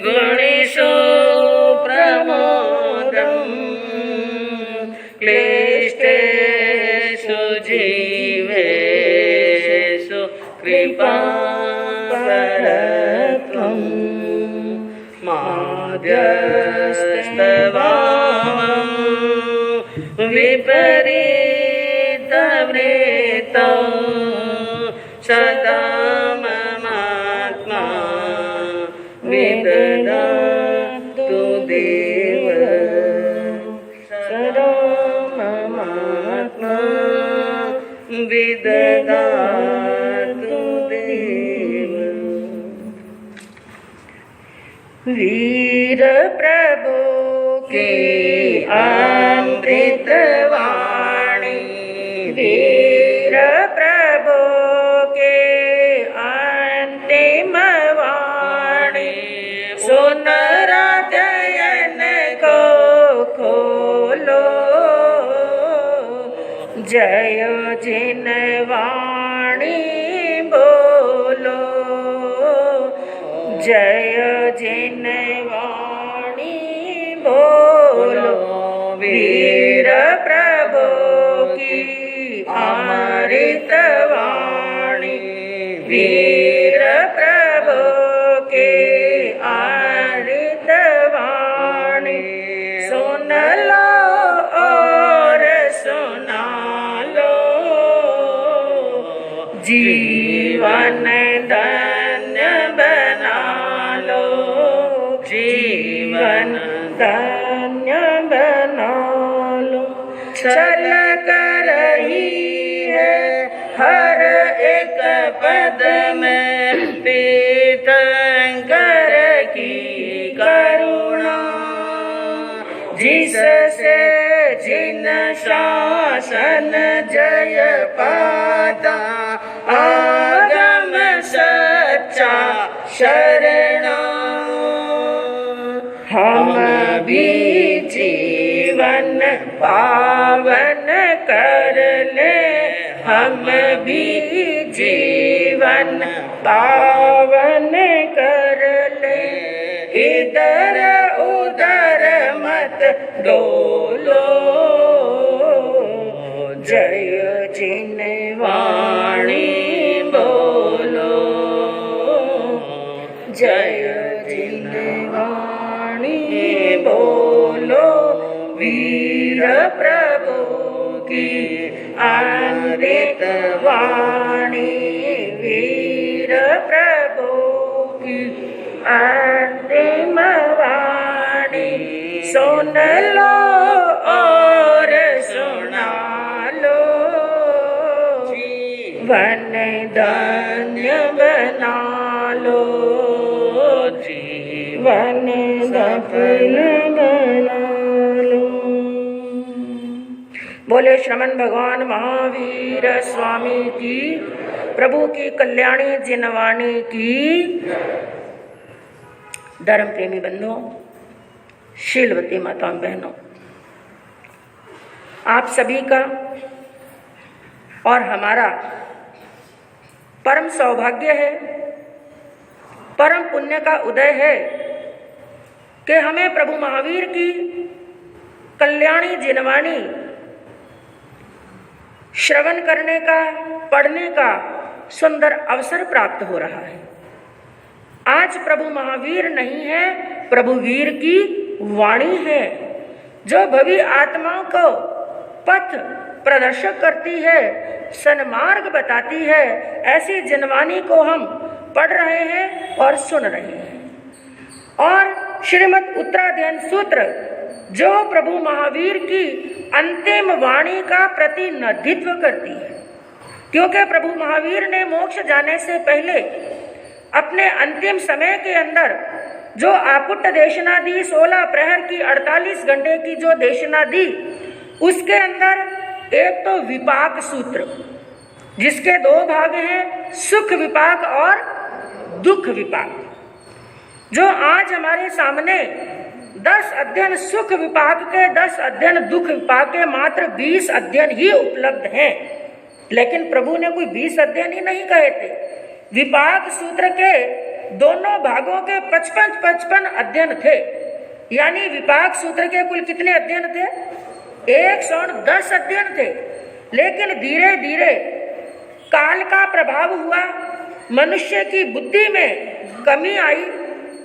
गणेशो प्रमोदं क्लिष्टेषु जीवेषु कृपाकरत्वं माध्यस्तवामं विपरीतवृत्तं सदा ममात्मा विदधातु देव सदा ममात्मा विदधातु देव। वीर प्रभु के अमृतवाणी, वीर प्रभु के अंतिम वाणी, सुन हृदयन को खोलो, जय जिन वाणी बोलो, जय जिन वाणी बोलो। वीर प्रभु की अमृत वाणी, वीर प्रभु के अमृत वाणी, सुन लो और सुना लो, जीवन धन्य बना लो, जीवन धन्य बना लो। छलक रही है हर एक पद में तीर्थंकर की करुणा, जिससे जिन शासन जय पाता, आगम सच्चा शरणा। हम भी जीवन पावन कर ले, हम भी जीवन पावन कर ले, इधर उधर मत डोलो, जय जिन वाणी बोलो, जय जिन वाणी बोलो। वीर प्रभु की अमृत वाणी, वीर प्रभु की अंतिम वाणी, सुन लो और सुना लो, जीवन धन्य बना लो, जीवन सफल बना लो। बोले श्रमण भगवान महावीर स्वामी की, प्रभु की कल्याणी जिनवाणी की। धर्म प्रेमी बंधुओं, शीलवती माताओं बहनों, आप सभी का और हमारा परम सौभाग्य है, परम पुण्य का उदय है कि हमें प्रभु महावीर की कल्याणी जिनवाणी श्रवण करने का, पढ़ने का सुंदर अवसर प्राप्त हो रहा है। आज प्रभु महावीर नहीं है, प्रभु वीर की वाणी है, जो भवी आत्माओं को पथ प्रदर्शक करती है, सन्मार्ग बताती है। ऐसी जिनवाणी को हम पढ़ रहे हैं और सुन रहे हैं। और श्रीमद् उत्तराध्ययन सूत्र जो प्रभु महावीर की अंतिम वाणी का प्रतिनिधित्व करती है, क्योंकि प्रभु महावीर ने मोक्ष जाने से पहले अपने अंतिम समय के अंदर जो आकुट देशना दी, 16 प्रहर की 48 घंटे की जो देशना दी, उसके अंदर एक तो विपाक सूत्र, जिसके 2 भाग हैं, सुख विपाक और दुख विपाक, जो आज हमारे सामने 10 अध्ययन सुख विपाक के, 10 अध्ययन दुख विपाक के, मात्र 20 अध्ययन ही उपलब्ध हैं। लेकिन प्रभु ने कोई 20 अध्ययन ही नहीं कहे थे। विपाक सूत्र के दोनों भागों के 55 अध्ययन थे, यानी विपाक सूत्र के कुल कितने अध्ययन थे? 110 अध्ययन थे। लेकिन धीरे धीरे काल का प्रभाव हुआ, मनुष्य की बुद्धि में कमी आई,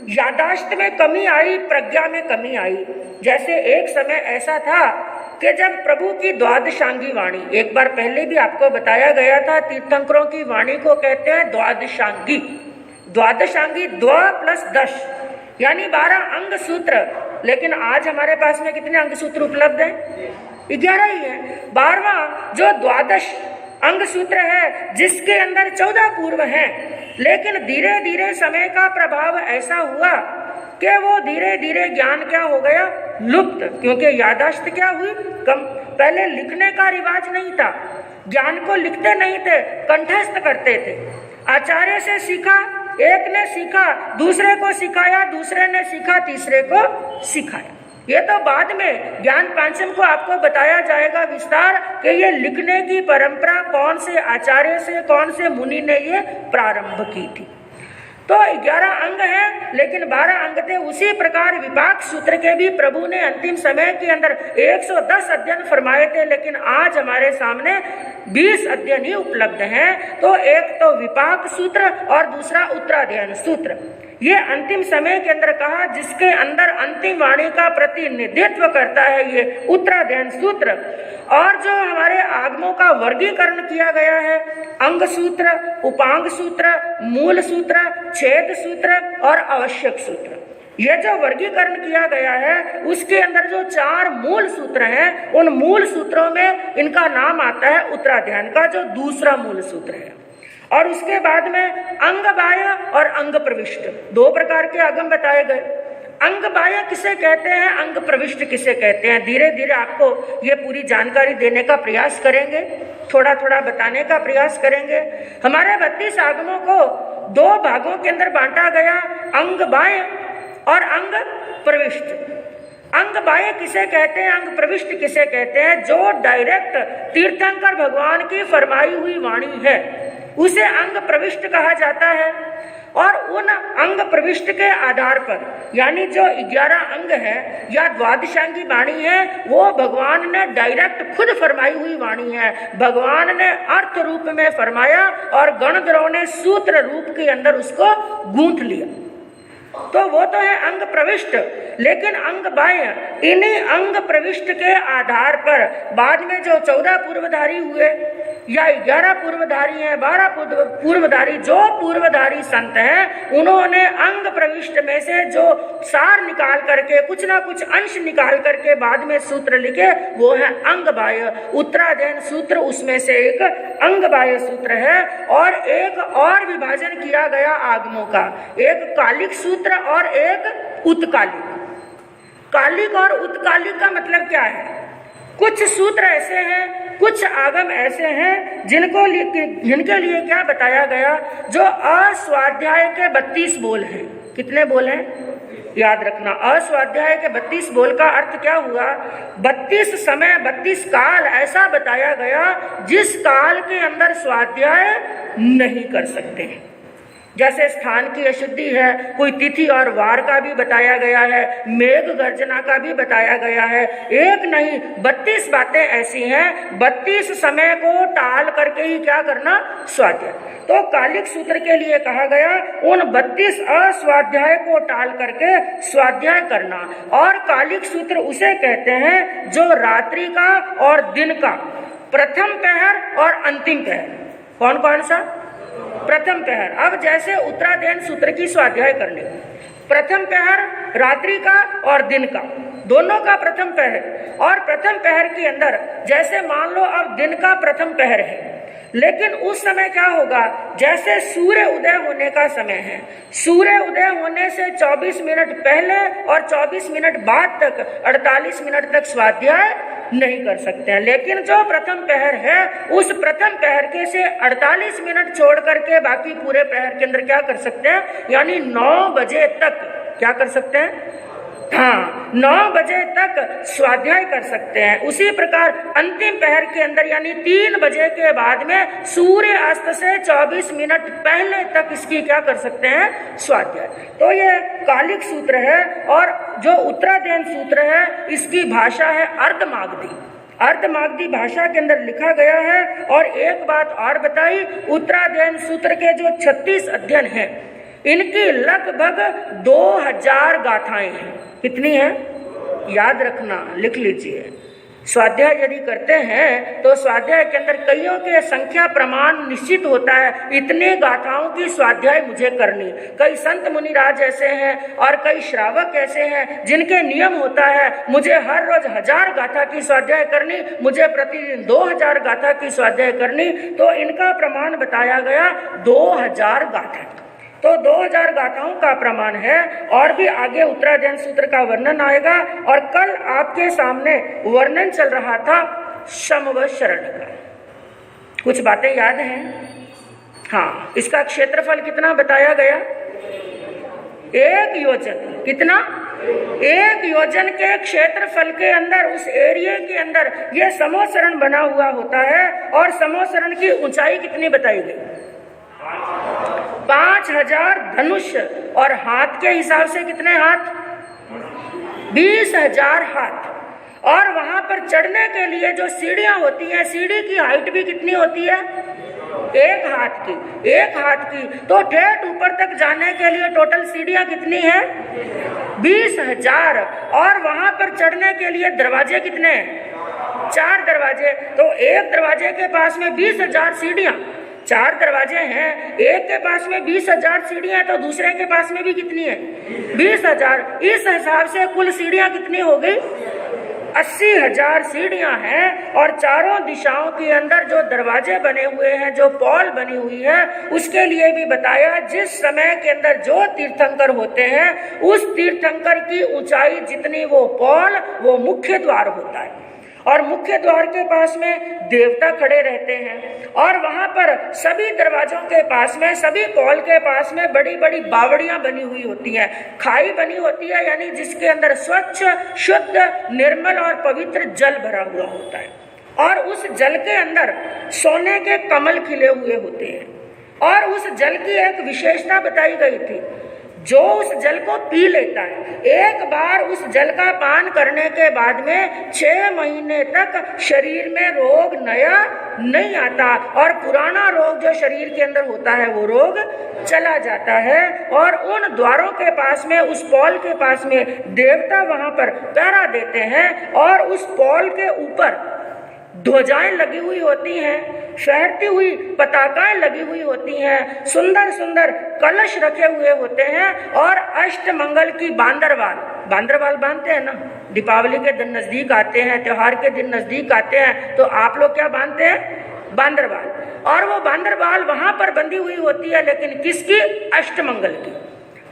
यादाश्त में कमी आई, प्रज्ञा में कमी आई। जैसे एक समय ऐसा था कि जब प्रभु की द्वादशांगी वाणी, एक बार पहले भी आपको बताया गया था, तीर्थंकरों की वाणी को कहते हैं द्वादशांगी। द्वादशांगी, द्वा प्लस दश, यानी 12 अंग सूत्र। लेकिन आज हमारे पास में कितने अंग सूत्र उपलब्ध हैं? 11 ही है। 12वां जो द्वादश अंग सूत्र है, जिसके अंदर 14 पूर्व हैं, लेकिन धीरे धीरे समय का प्रभाव ऐसा हुआ कि वो धीरे धीरे ज्ञान क्या हो गया? लुप्त। क्योंकि यादाश्त क्या हुई? कम। पहले लिखने का रिवाज नहीं था, ज्ञान को लिखते नहीं थे, कंठस्थ करते थे। आचार्य से सीखा, एक ने सीखा, दूसरे को सिखाया, दूसरे ने सीखा, तीसरे को सिखाया। ये तो बाद में ज्ञान पांचम को आपको बताया जाएगा विस्तार कि ये लिखने की परंपरा कौन से आचार्य से, कौन से मुनि ने ये प्रारंभ की थी। तो 11 अंग हैं, लेकिन 12 अंग थे। उसी प्रकार विपाक सूत्र के भी प्रभु ने अंतिम समय के अंदर 110 अध्ययन फरमाए थे, लेकिन आज हमारे सामने 20 अध्ययन ही उपलब्ध हैं। तो एक तो विपाक सूत्र और दूसरा उत्तराध्ययन सूत्र। ये अंतिम समय के अंदर कहा, जिसके अंदर अंतिम वाणी का प्रतिनिधित्व करता है ये उत्तराध्ययन सूत्र। और जो हमारे आगमों का वर्गीकरण किया गया है, अंग सूत्र, उपांग सूत्र, मूल सूत्र, छेद सूत्र और आवश्यक सूत्र, ये जो वर्गीकरण किया गया है, उसके अंदर जो 4 मूल सूत्र हैं, उन मूल सूत्रों में इनका नाम आता है उत्तराध्ययन का, जो दूसरा मूल सूत्र है। और उसके बाद में अंग बाह्य और अंग प्रविष्ट, 2 प्रकार के आगम बताए गए। अंग बाह्य किसे कहते हैं, अंग प्रविष्ट किसे कहते हैं, धीरे धीरे आपको ये पूरी जानकारी देने का प्रयास करेंगे, थोड़ा थोड़ा बताने का प्रयास करेंगे। हमारे 32 आगमों को 2 भागों के अंदर बांटा गया, अंग बाह्य और अंग प्रविष्ट। अंग बाह्य किसे कहते हैं, अंग प्रविष्ट किसे कहते हैं? जो डायरेक्ट तीर्थंकर भगवान की फरमाई हुई वाणी है, उसे अंग प्रविष्ट कहा जाता है। और उन अंग प्रविष्ट के आधार पर, यानी जो 11 अंग है या द्वादशांगी वाणी है, वो भगवान ने डायरेक्ट खुद फरमाई हुई वाणी है। भगवान ने अर्थ रूप में फरमाया और गणधरों ने सूत्र रूप के अंदर उसको गूंथ लिया। तो वो तो है अंग प्रविष्ट। लेकिन अंग बाह्य, इन्हीं अंग प्रविष्ट के आधार पर बाद में जो 14 पूर्वधारी हुए या 11 पूर्वधारी हैं, 12 पूर्वधारी, जो पूर्वधारी संत हैं, उन्होंने अंग प्रविष्ट में से जो सार निकाल करके, कुछ ना कुछ अंश निकाल करके बाद में सूत्र लिखे, वो है अंग बाह्य। उत्तराध्ययन सूत्र उसमें से एक अंग बाह्य सूत्र है। और एक और विभाजन किया गया आगमों का, एक कालिक सूत्र और एक उत्कालिक। कालिक और उत्कालिक का मतलब क्या है? कुछ सूत्र ऐसे हैं, कुछ आगम ऐसे हैं जिनके लिए क्या बताया गया, जो अस्वाध्याय के 32 बोल हैं। कितने बोल हैं? याद रखना, अस्वाध्याय के 32 बोल का अर्थ क्या हुआ? 32 समय, 32 काल ऐसा बताया गया जिस काल के अंदर स्वाध्याय नहीं कर सकते। जैसे स्थान की अशुद्धि है, कोई तिथि और वार का भी बताया गया है, मेघ गर्जना का भी बताया गया है। एक नहीं 32 बातें ऐसी हैं, 32 समय को टाल करके ही क्या करना? स्वाध्याय। तो कालिक सूत्र के लिए कहा गया उन 32 अस्वाध्याय को टाल करके स्वाध्याय करना। और कालिक सूत्र उसे कहते हैं जो रात्रि का और दिन का, प्रथम पहर और अंतिम पहर। कौन कौन सा? प्रथम पहर। अब जैसे उत्तराध्ययन सूत्र की स्वाध्याय करने, प्रथम पहर रात्रि का और दिन का, दोनों का प्रथम पहर। और प्रथम पहर के अंदर जैसे मान लो अब दिन का प्रथम पहर है, लेकिन उस समय क्या होगा? जैसे सूर्य उदय होने का समय है, सूर्य उदय होने से 24 मिनट पहले और 24 मिनट बाद तक 48 मिनट तक स्वाध्याय नहीं कर सकते हैं। लेकिन जो प्रथम पहर है, उस प्रथम पहर के से 48 मिनट छोड़ करके बाकी पूरे पहर के अंदर क्या कर सकते हैं? यानी 9 बजे तक क्या कर सकते हैं? हाँ, 9 बजे तक स्वाध्याय कर सकते हैं। उसी प्रकार अंतिम पहर के अंदर यानी 3 बजे के बाद में सूर्य अस्त से 24 मिनट पहले तक इसकी क्या कर सकते हैं, स्वाध्याय। तो ये कालिक सूत्र है और जो उत्तराध्ययन सूत्र है इसकी भाषा है अर्धमागधी। अर्धमागधी भाषा के अंदर लिखा गया है। और एक बात और बताई, उत्तराध्ययन सूत्र के जो 36 अध्ययन हैं इनकी लगभग 2000 गाथाएं हैं। कितनी है याद रखना, लिख लीजिए। स्वाध्याय यदि करते हैं तो स्वाध्याय के अंदर कईयों के संख्या प्रमाण निश्चित होता है, इतने गाथाओं की स्वाध्याय मुझे करनी। कई संत मुनिराज ऐसे हैं और कई श्रावक ऐसे हैं जिनके नियम होता है मुझे हर रोज 1000 गाथा की स्वाध्याय करनी, मुझे प्रतिदिन 2000 गाथा की स्वाध्याय करनी। तो इनका प्रमाण बताया गया 2000 गाथा। तो 2000 गाथाओं का प्रमाण है। और भी आगे उत्तराध्ययन सूत्र का वर्णन आएगा। और कल आपके सामने वर्णन चल रहा था समव शरण का। कुछ बातें याद हैं? हाँ, इसका क्षेत्रफल कितना बताया गया? 1 योजन। कितना? 1 योजन के क्षेत्रफल के अंदर, उस एरिया के अंदर यह समव शरण बना हुआ होता है। और समव शरण की ऊंचाई कितनी बताई गई? 5000 धनुष। और हाथ के हिसाब से कितने हाथ? 20000 हाथ। और वहां पर चढ़ने के लिए जो सीढ़ियां होती हैं, सीढ़ी की हाइट भी कितनी होती है? 1 हाथ की। 1 हाथ की। तो ठेठ ऊपर तक जाने के लिए टोटल सीढ़ियां कितनी है? 20000। और वहां पर चढ़ने के लिए दरवाजे कितने हैं? 4 दरवाजे। तो एक दरवाजे के पास में 20000 सीढ़ियां, 4 दरवाजे हैं, एक के पास में 20000 सीढ़ियां हैं, तो दूसरे के पास में भी कितनी है? 20000। इस हिसाब से कुल सीढ़ियां कितनी हो गई? 80000 सीढ़ियां हैं। और चारों दिशाओं के अंदर जो दरवाजे बने हुए हैं, जो पॉल बनी हुई है, उसके लिए भी बताया जिस समय के अंदर जो तीर्थंकर होते हैं उस तीर्थंकर की ऊंचाई जितनी वो पॉल, वो मुख्य द्वार होता है। और मुख्य द्वार के पास में देवता खड़े रहते हैं। और वहां पर सभी दरवाजों के पास में, सभी पॉल के पास में बड़ी बड़ी बावड़ियां बनी हुई होती हैं, खाई बनी होती है, यानी जिसके अंदर स्वच्छ, शुद्ध, निर्मल और पवित्र जल भरा हुआ होता है। और उस जल के अंदर सोने के कमल खिले हुए होते हैं। और उस जल की एक विशेषता बताई गई थी, जो उस जल को पी लेता है, एक बार उस जल का पान करने के बाद में 6 महीने तक शरीर में रोग नया नहीं आता। और पुराना रोग जो शरीर के अंदर होता है वो रोग चला जाता है। और उन द्वारों के पास में, उस पॉल के पास में देवता वहां पर पहरा देते हैं। और उस पॉल के ऊपर ध्वजाएं लगी हुई होती हैं, फहरती हुई पताकाएं लगी हुई होती हैं, सुंदर सुंदर कलश रखे हुए होते हैं। और अष्टमंगल की बांदरवाल बांधते हैं ना, दीपावली के दिन नजदीक आते हैं, त्योहार के दिन नजदीक आते हैं, तो आप लोग क्या बांधते हैं? बांदरवाल। और वो बांदरवाल वहां पर बंधी हुई होती है, लेकिन किसकी? अष्टमंगल की।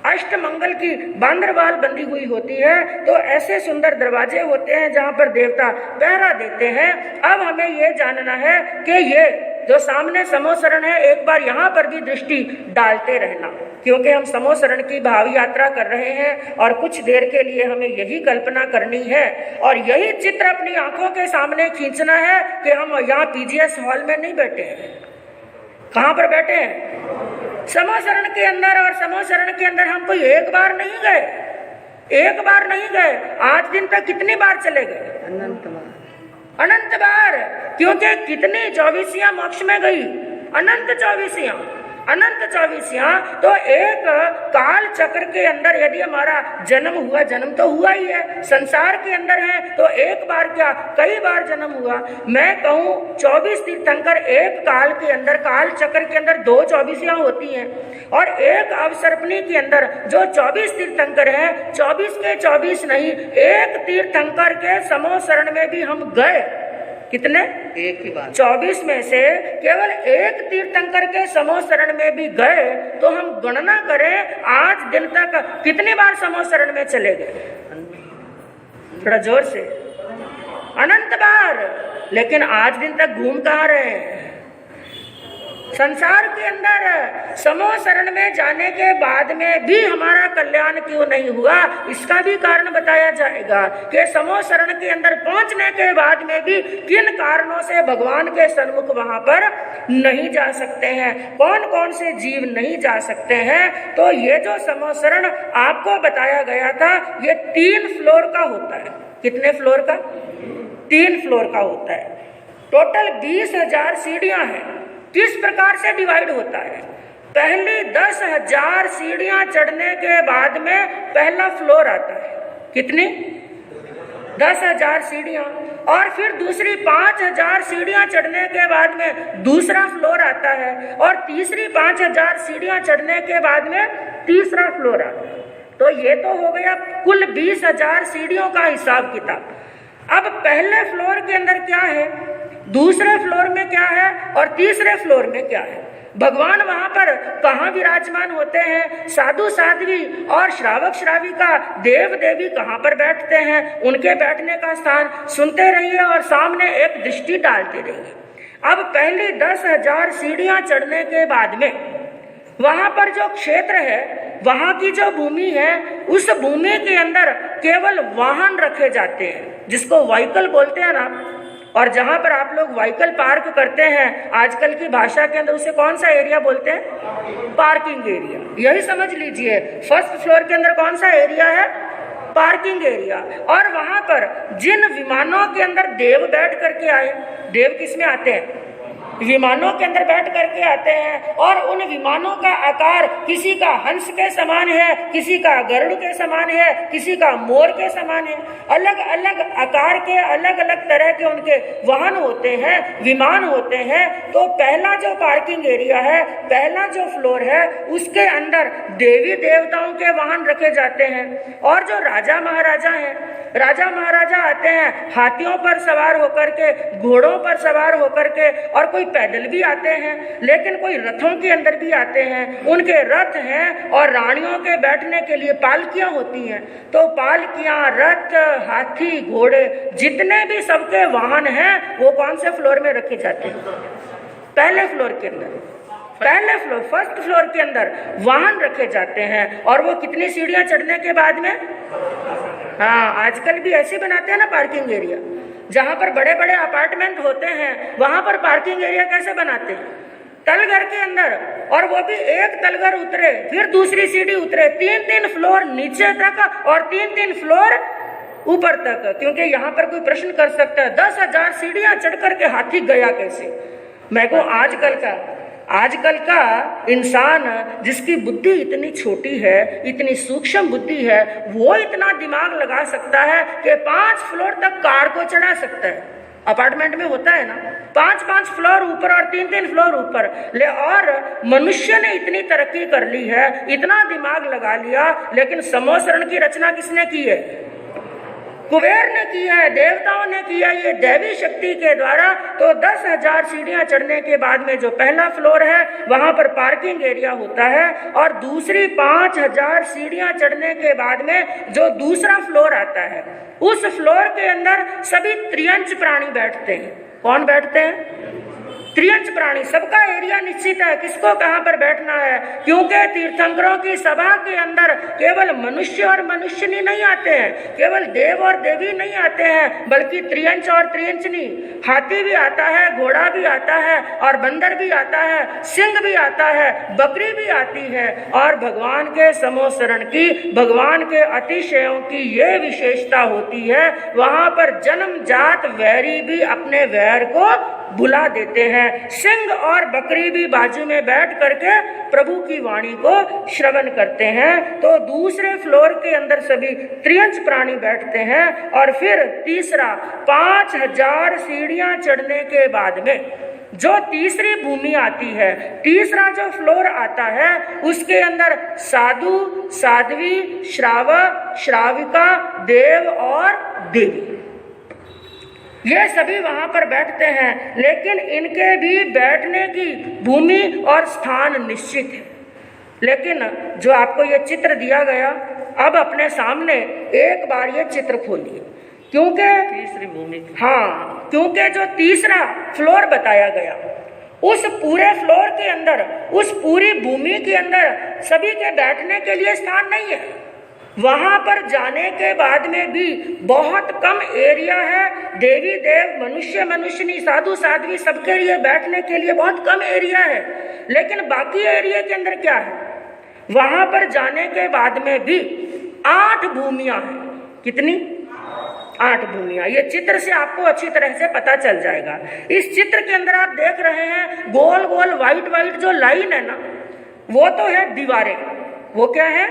अष्टमंगल की बांदरवाल बंधी हुई होती है। तो ऐसे सुंदर दरवाजे होते हैं जहां पर देवता पहरा देते हैं। अब हमें ये जानना है कि ये जो सामने समव शरण है, एक बार यहाँ पर भी दृष्टि डालते रहना, क्योंकि हम समव शरण की भाव यात्रा कर रहे हैं और कुछ देर के लिए हमें यही कल्पना करनी है और यही चित्र अपनी आंखों के सामने खींचना है कि हम यहाँ पीजीएस हॉल में नहीं बैठे हैं। कहाँ पर बैठे हैं? समव शरण के अंदर। और समव शरण के अंदर हम कोई एक बार नहीं गए, एक बार नहीं गए, आज दिन तक कितनी बार चले गए? अनंत बार। क्योंकि कितनी 24 मोक्ष में गई? अनंत 24। अनंत 24। तो एक काल चक्र के अंदर यदि हमारा जन्म हुआ, जन्म तो हुआ ही है, संसार के अंदर है, तो एक बार क्या कई बार जन्म हुआ। मैं कहूँ 24 तीर्थंकर एक काल के अंदर, काल चक्र के अंदर 2 24 होती हैं। और एक अवसर्पणी के अंदर जो 24 तीर्थंकर हैं, 24 के 24 नहीं, एक तीर्थंकर के समव शरण में भी हम गए। कितने? एक ही बार। 24 में से केवल एक तीर्थंकर के समव शरण में भी गए, तो हम गणना करें आज दिन तक कितनी बार समव शरण में चले गए? थोड़ा जोर से। अनंत बार। लेकिन आज दिन तक घूम कहाँ रहे हैं? संसार के अंदर समूह शरण में जाने के बाद में भी हमारा कल्याण क्यों नहीं हुआ, इसका भी कारण बताया जाएगा कि समूह शरण के अंदर पहुंचने के बाद में भी किन कारणों से भगवान के सन्मुख वहां पर नहीं जा सकते हैं, कौन कौन से जीव नहीं जा सकते हैं। तो ये जो समूह शरण आपको बताया गया था, ये 3 फ्लोर का होता है। कितने फ्लोर का? 3 फ्लोर का होता है। टोटल 20,000 सीढ़ियां हैं। किस प्रकार से डिवाइड होता है? पहली 10,000 सीढ़ियां चढ़ने के बाद में पहला फ्लोर आता है। कितनी? 10,000 सीढ़ियां। और फिर दूसरी 5,000 सीढ़ियां चढ़ने के बाद में दूसरा फ्लोर आता है, और तीसरी 5,000 सीढ़ियां चढ़ने के बाद में तीसरा फ्लोर आता है। तो ये तो हो गया कुल 20,000 सीढ़ियों का हिसाब किताब। अब पहले फ्लोर के अंदर क्या है, दूसरे फ्लोर में क्या है, और तीसरे फ्लोर में क्या है? भगवान वहां पर कहाँ विराजमान होते हैं? साधु साध्वी और श्रावक श्राविका, देव देवी कहाँ पर बैठते हैं? उनके बैठने का स्थान सुनते रहिए और सामने एक दृष्टि डालते रहिए। अब पहली 10,000 सीढ़ियां चढ़ने के बाद में वहां पर जो क्षेत्र है, वहां की जो भूमि है, उस भूमि के अंदर केवल वाहन रखे जाते हैं, जिसको व्हीकल बोलते हैं ना। और जहां पर आप लोग व्हीकल पार्क करते हैं, आजकल की भाषा के अंदर उसे कौन सा एरिया बोलते हैं? Parking area. यही समझ लीजिए, फर्स्ट फ्लोर के अंदर कौन सा एरिया है? Parking area. और वहां पर जिन विमानों के अंदर देव बैठ करके आए, देव किस में आते हैं? विमानों के अंदर बैठ करके आते हैं, और उन विमानों का आकार किसी का हंस के समान है, किसी का गरुड़ के समान है, किसी का मोर के समान है। अलग अलग आकार के, अलग अलग तरह के उनके वाहन होते हैं, विमान होते हैं। तो पहला जो पार्किंग एरिया है, पहला जो फ्लोर है, उसके अंदर देवी देवताओं के वाहन रखे जाते हैं। और जो राजा महाराजा हैं, राजा महाराजा आते हैं हाथियों पर सवार होकर के, घोड़ों पर सवार होकर के, और कोई पैदल भी आते हैं, लेकिन कोई रथों के अंदर भी आते हैं। उनके रथ हैं, और रानियों के बैठने के लिए पालकियां होती हैं। तो पालकियां, रथ, हाथी, घोड़े, जितने भी सबके वाहन हैं, वो कौन से फ्लोर में रखे जाते हैं? पहले फ्लोर के अंदर। पहले फ्लोर, फर्स्ट फ्लोर के अंदर वाहन रखे जाते हैं। और वो कितनी सीढ़ियां चढ़ने के बाद में? हाँ, आजकल भी ऐसे बनाते हैं ना पार्किंग एरिया। जहां पर बड़े बड़े अपार्टमेंट होते हैं, वहां पर पार्किंग एरिया कैसे बनाते हैं? तलघर के अंदर, और वो भी एक तलघर उतरे, फिर दूसरी सीढ़ी उतरे, 3-3 फ्लोर नीचे तक और 3-3 फ्लोर ऊपर तक। क्योंकि यहाँ पर कोई प्रश्न कर सकता है, 10,000 सीढ़ियां चढ़ करके हाथी गया कैसे? मैं को आजकल का इंसान, जिसकी बुद्धि इतनी छोटी है, इतनी सूक्ष्म बुद्धि है, वो इतना दिमाग लगा सकता है कि 5 फ्लोर तक कार को चढ़ा सकता है। अपार्टमेंट में होता है ना, 5-5 फ्लोर ऊपर और 3-3 फ्लोर ऊपर ले। और मनुष्य ने इतनी तरक्की कर ली है, इतना दिमाग लगा लिया, लेकिन समूह शरण की रचना किसने की है? कुबेर ने की है, देवताओं ने किया, ये दैवी शक्ति के द्वारा। तो 10,000 सीढ़ियां चढ़ने के बाद में जो पहला फ्लोर है, वहां पर पार्किंग एरिया होता है। और दूसरी 5,000 सीढ़ियां चढ़ने के बाद में जो दूसरा फ्लोर आता है, उस फ्लोर के अंदर सभी त्रियंच प्राणी बैठते हैं। कौन बैठते हैं? त्रियंच प्राणी। सबका एरिया निश्चित है, किसको कहां पर बैठना है। क्योंकि तीर्थंकरों की सभा के अंदर केवल मनुष्य और मनुष्यनी नहीं आते हैं, केवल देव और देवी नहीं आते हैं, बल्कि त्रियंच और त्रियंचनी, हाथी भी आता है, घोड़ा भी आता है, और बंदर भी आता है, सिंह भी आता है, बकरी भी आती है। और भगवान के समूह शरण की, भगवान के अतिशयों की ये विशेषता होती है, वहां पर जन्मजात वैरी भी अपने वैर को बुला देते हैं। सिंह और बकरी भी बाजू में बैठ करके प्रभु की वाणी को श्रवण करते हैं। तो दूसरे फ्लोर के अंदर सभी त्रियंच प्राणी बैठते हैं। और फिर तीसरा 5,000 सीढ़ियां चढ़ने के बाद में जो तीसरी भूमि आती है, तीसरा जो फ्लोर आता है, उसके अंदर साधु, साध्वी, श्रावक, श्राविका, देव और देवी, ये सभी वहां पर बैठते हैं। लेकिन इनके भी बैठने की भूमि और स्थान निश्चित है। लेकिन जो आपको ये चित्र दिया गया, अब अपने सामने एक बार ये चित्र खोलिए, क्योंकि तीसरी भूमि, हाँ, क्योंकि जो तीसरा फ्लोर बताया गया, उस पूरे फ्लोर के अंदर, उस पूरी भूमि के अंदर सभी के बैठने के लिए स्थान नहीं है। वहां पर जाने के बाद में भी बहुत कम एरिया है। देवी देव, मनुष्य मनुष्यनी, साधु साध्वी, सबके लिए बैठने के लिए बहुत कम एरिया है। लेकिन बाकी एरिया के अंदर क्या है? वहां पर जाने के बाद में भी 8 भूमियां हैं। कितनी? 8 भूमियां। ये चित्र से आपको अच्छी तरह से पता चल जाएगा। इस चित्र के अंदर आप देख रहे हैं गोल गोल व्हाइट व्हाइट जो लाइन है ना, वो तो है दीवारें। वो क्या है?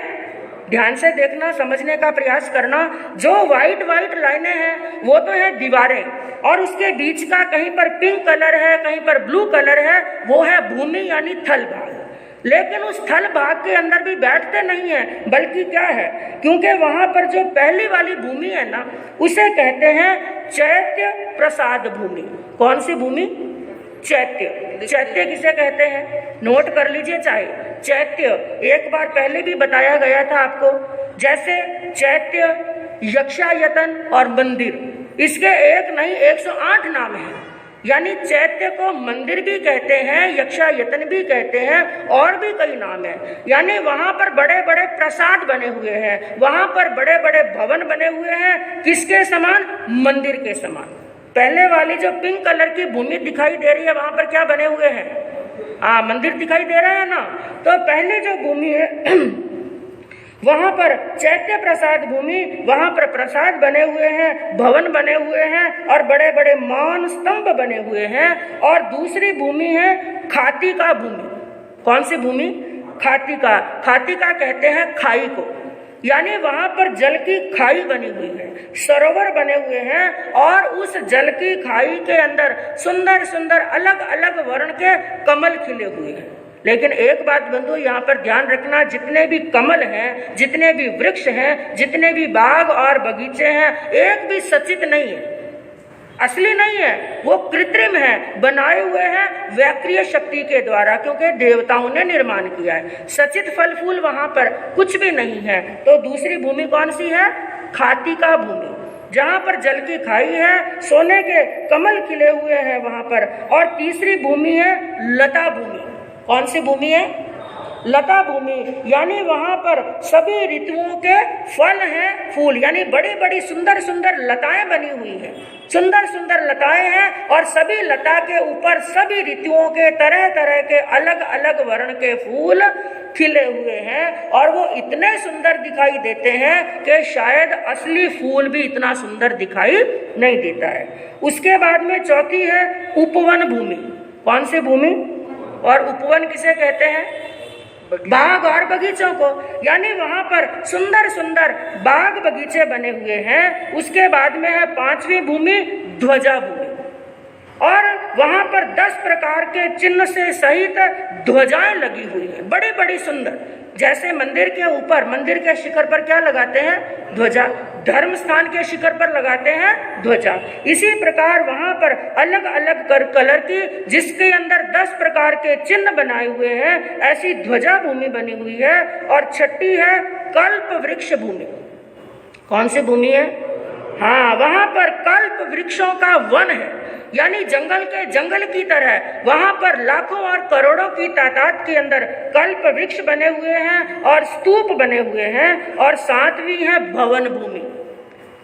ध्यान से देखना, समझने का प्रयास करना। जो व्हाइट व्हाइट लाइनें हैं वो तो है दीवारें, और उसके बीच का कहीं पर पिंक कलर है, कहीं पर ब्लू कलर है, वो है भूमि यानी थल भाग। लेकिन उस थल भाग के अंदर भी बैठते नहीं है, बल्कि क्या है, क्योंकि वहां पर जो पहली वाली भूमि है ना, उसे कहते हैं चैत्य प्रसाद भूमि। कौन सी भूमि? चैत्य। चैत्य किसे कहते हैं? नोट कर लीजिए चाहे। चैत्य एक बार पहले भी बताया गया था आपको। जैसे चैत्य, यक्षायतन और मंदिर, इसके एक नहीं 108 नाम हैं। यानी चैत्य को मंदिर भी कहते हैं, यक्षायतन भी कहते हैं, और भी कई नाम है। यानी वहां पर बड़े बड़े प्रसाद बने हुए हैं, वहां पर बड़े बड़े भवन बने हुए हैं। किसके समान? मंदिर के समान। पहले वाली जो पिंक कलर की भूमि दिखाई दे रही है, वहां पर क्या बने हुए हैं? मंदिर दिखाई दे रहा है ना। तो पहले जो भूमि है वहां पर चैत्य प्रसाद भूमि, वहां पर प्रसाद बने हुए हैं, भवन बने हुए हैं, और बड़े बड़े मान स्तंभ बने हुए हैं। और दूसरी भूमि है खातिका भूमि। कौन सी भूमि? खातिका। खातिका कहते हैं खाई को। यानी वहां पर जल की खाई बनी हुई है, सरोवर बने हुए हैं, और उस जल की खाई के अंदर सुंदर सुंदर अलग अलग वर्ण के कमल खिले हुए हैं। लेकिन एक बात बंधु यहाँ पर ध्यान रखना, जितने भी कमल हैं, जितने भी वृक्ष हैं, जितने भी बाग और बगीचे हैं, एक भी सचित नहीं है, असली नहीं है, वो कृत्रिम है, बनाए हुए हैं व्याक्रिय शक्ति के द्वारा, क्योंकि देवताओं ने निर्माण किया है। सचित फल फूल वहां पर कुछ भी नहीं है। तो दूसरी भूमि कौन सी है? खातिका भूमि, जहां पर जल की खाई है, सोने के कमल खिले हुए हैं वहां पर। और तीसरी भूमि है लता भूमि। कौन सी भूमि है? लता भूमि। यानी वहां पर सभी ऋतुओं के फल हैं, फूल, यानी बड़ी बड़ी सुंदर सुंदर लताएं बनी हुई हैं, सुंदर सुंदर लताएं हैं, और सभी लता के ऊपर सभी ऋतुओं के तरह तरह के अलग अलग वर्ण के फूल खिले हुए हैं। और वो इतने सुंदर दिखाई देते हैं कि शायद असली फूल भी इतना सुंदर दिखाई नहीं देता है। उसके बाद में चौथी है उपवन भूमि। कौन सी भूमि? और उपवन किसे कहते हैं? बाग और बगीचों को। यानी वहां पर सुंदर सुंदर बाग बगीचे बने हुए हैं। उसके बाद में है 5वीं भूमि ध्वजा भूमि, और वहां पर 10 प्रकार के चिन्ह से सहित ध्वजाएं लगी हुई है, बड़ी बड़ी सुंदर। जैसे मंदिर के ऊपर, मंदिर के शिखर पर क्या लगाते हैं? ध्वजा। धर्म स्थान के शिखर पर लगाते हैं ध्वजा। इसी प्रकार वहां पर अलग अलग कलर की, जिसके अंदर 10 प्रकार के चिन्ह बनाए हुए हैं, ऐसी ध्वजा भूमि बनी हुई है। और छठी है कल्प वृक्ष भूमि। कौन सी भूमि है? वहां पर कल्प वृक्षों का वन है, यानी जंगल के जंगल की तरह वहां पर लाखों और करोड़ों की तादाद के अंदर कल्प वृक्ष बने हुए हैं और स्तूप बने हुए हैं। और 7वीं है भवन भूमि।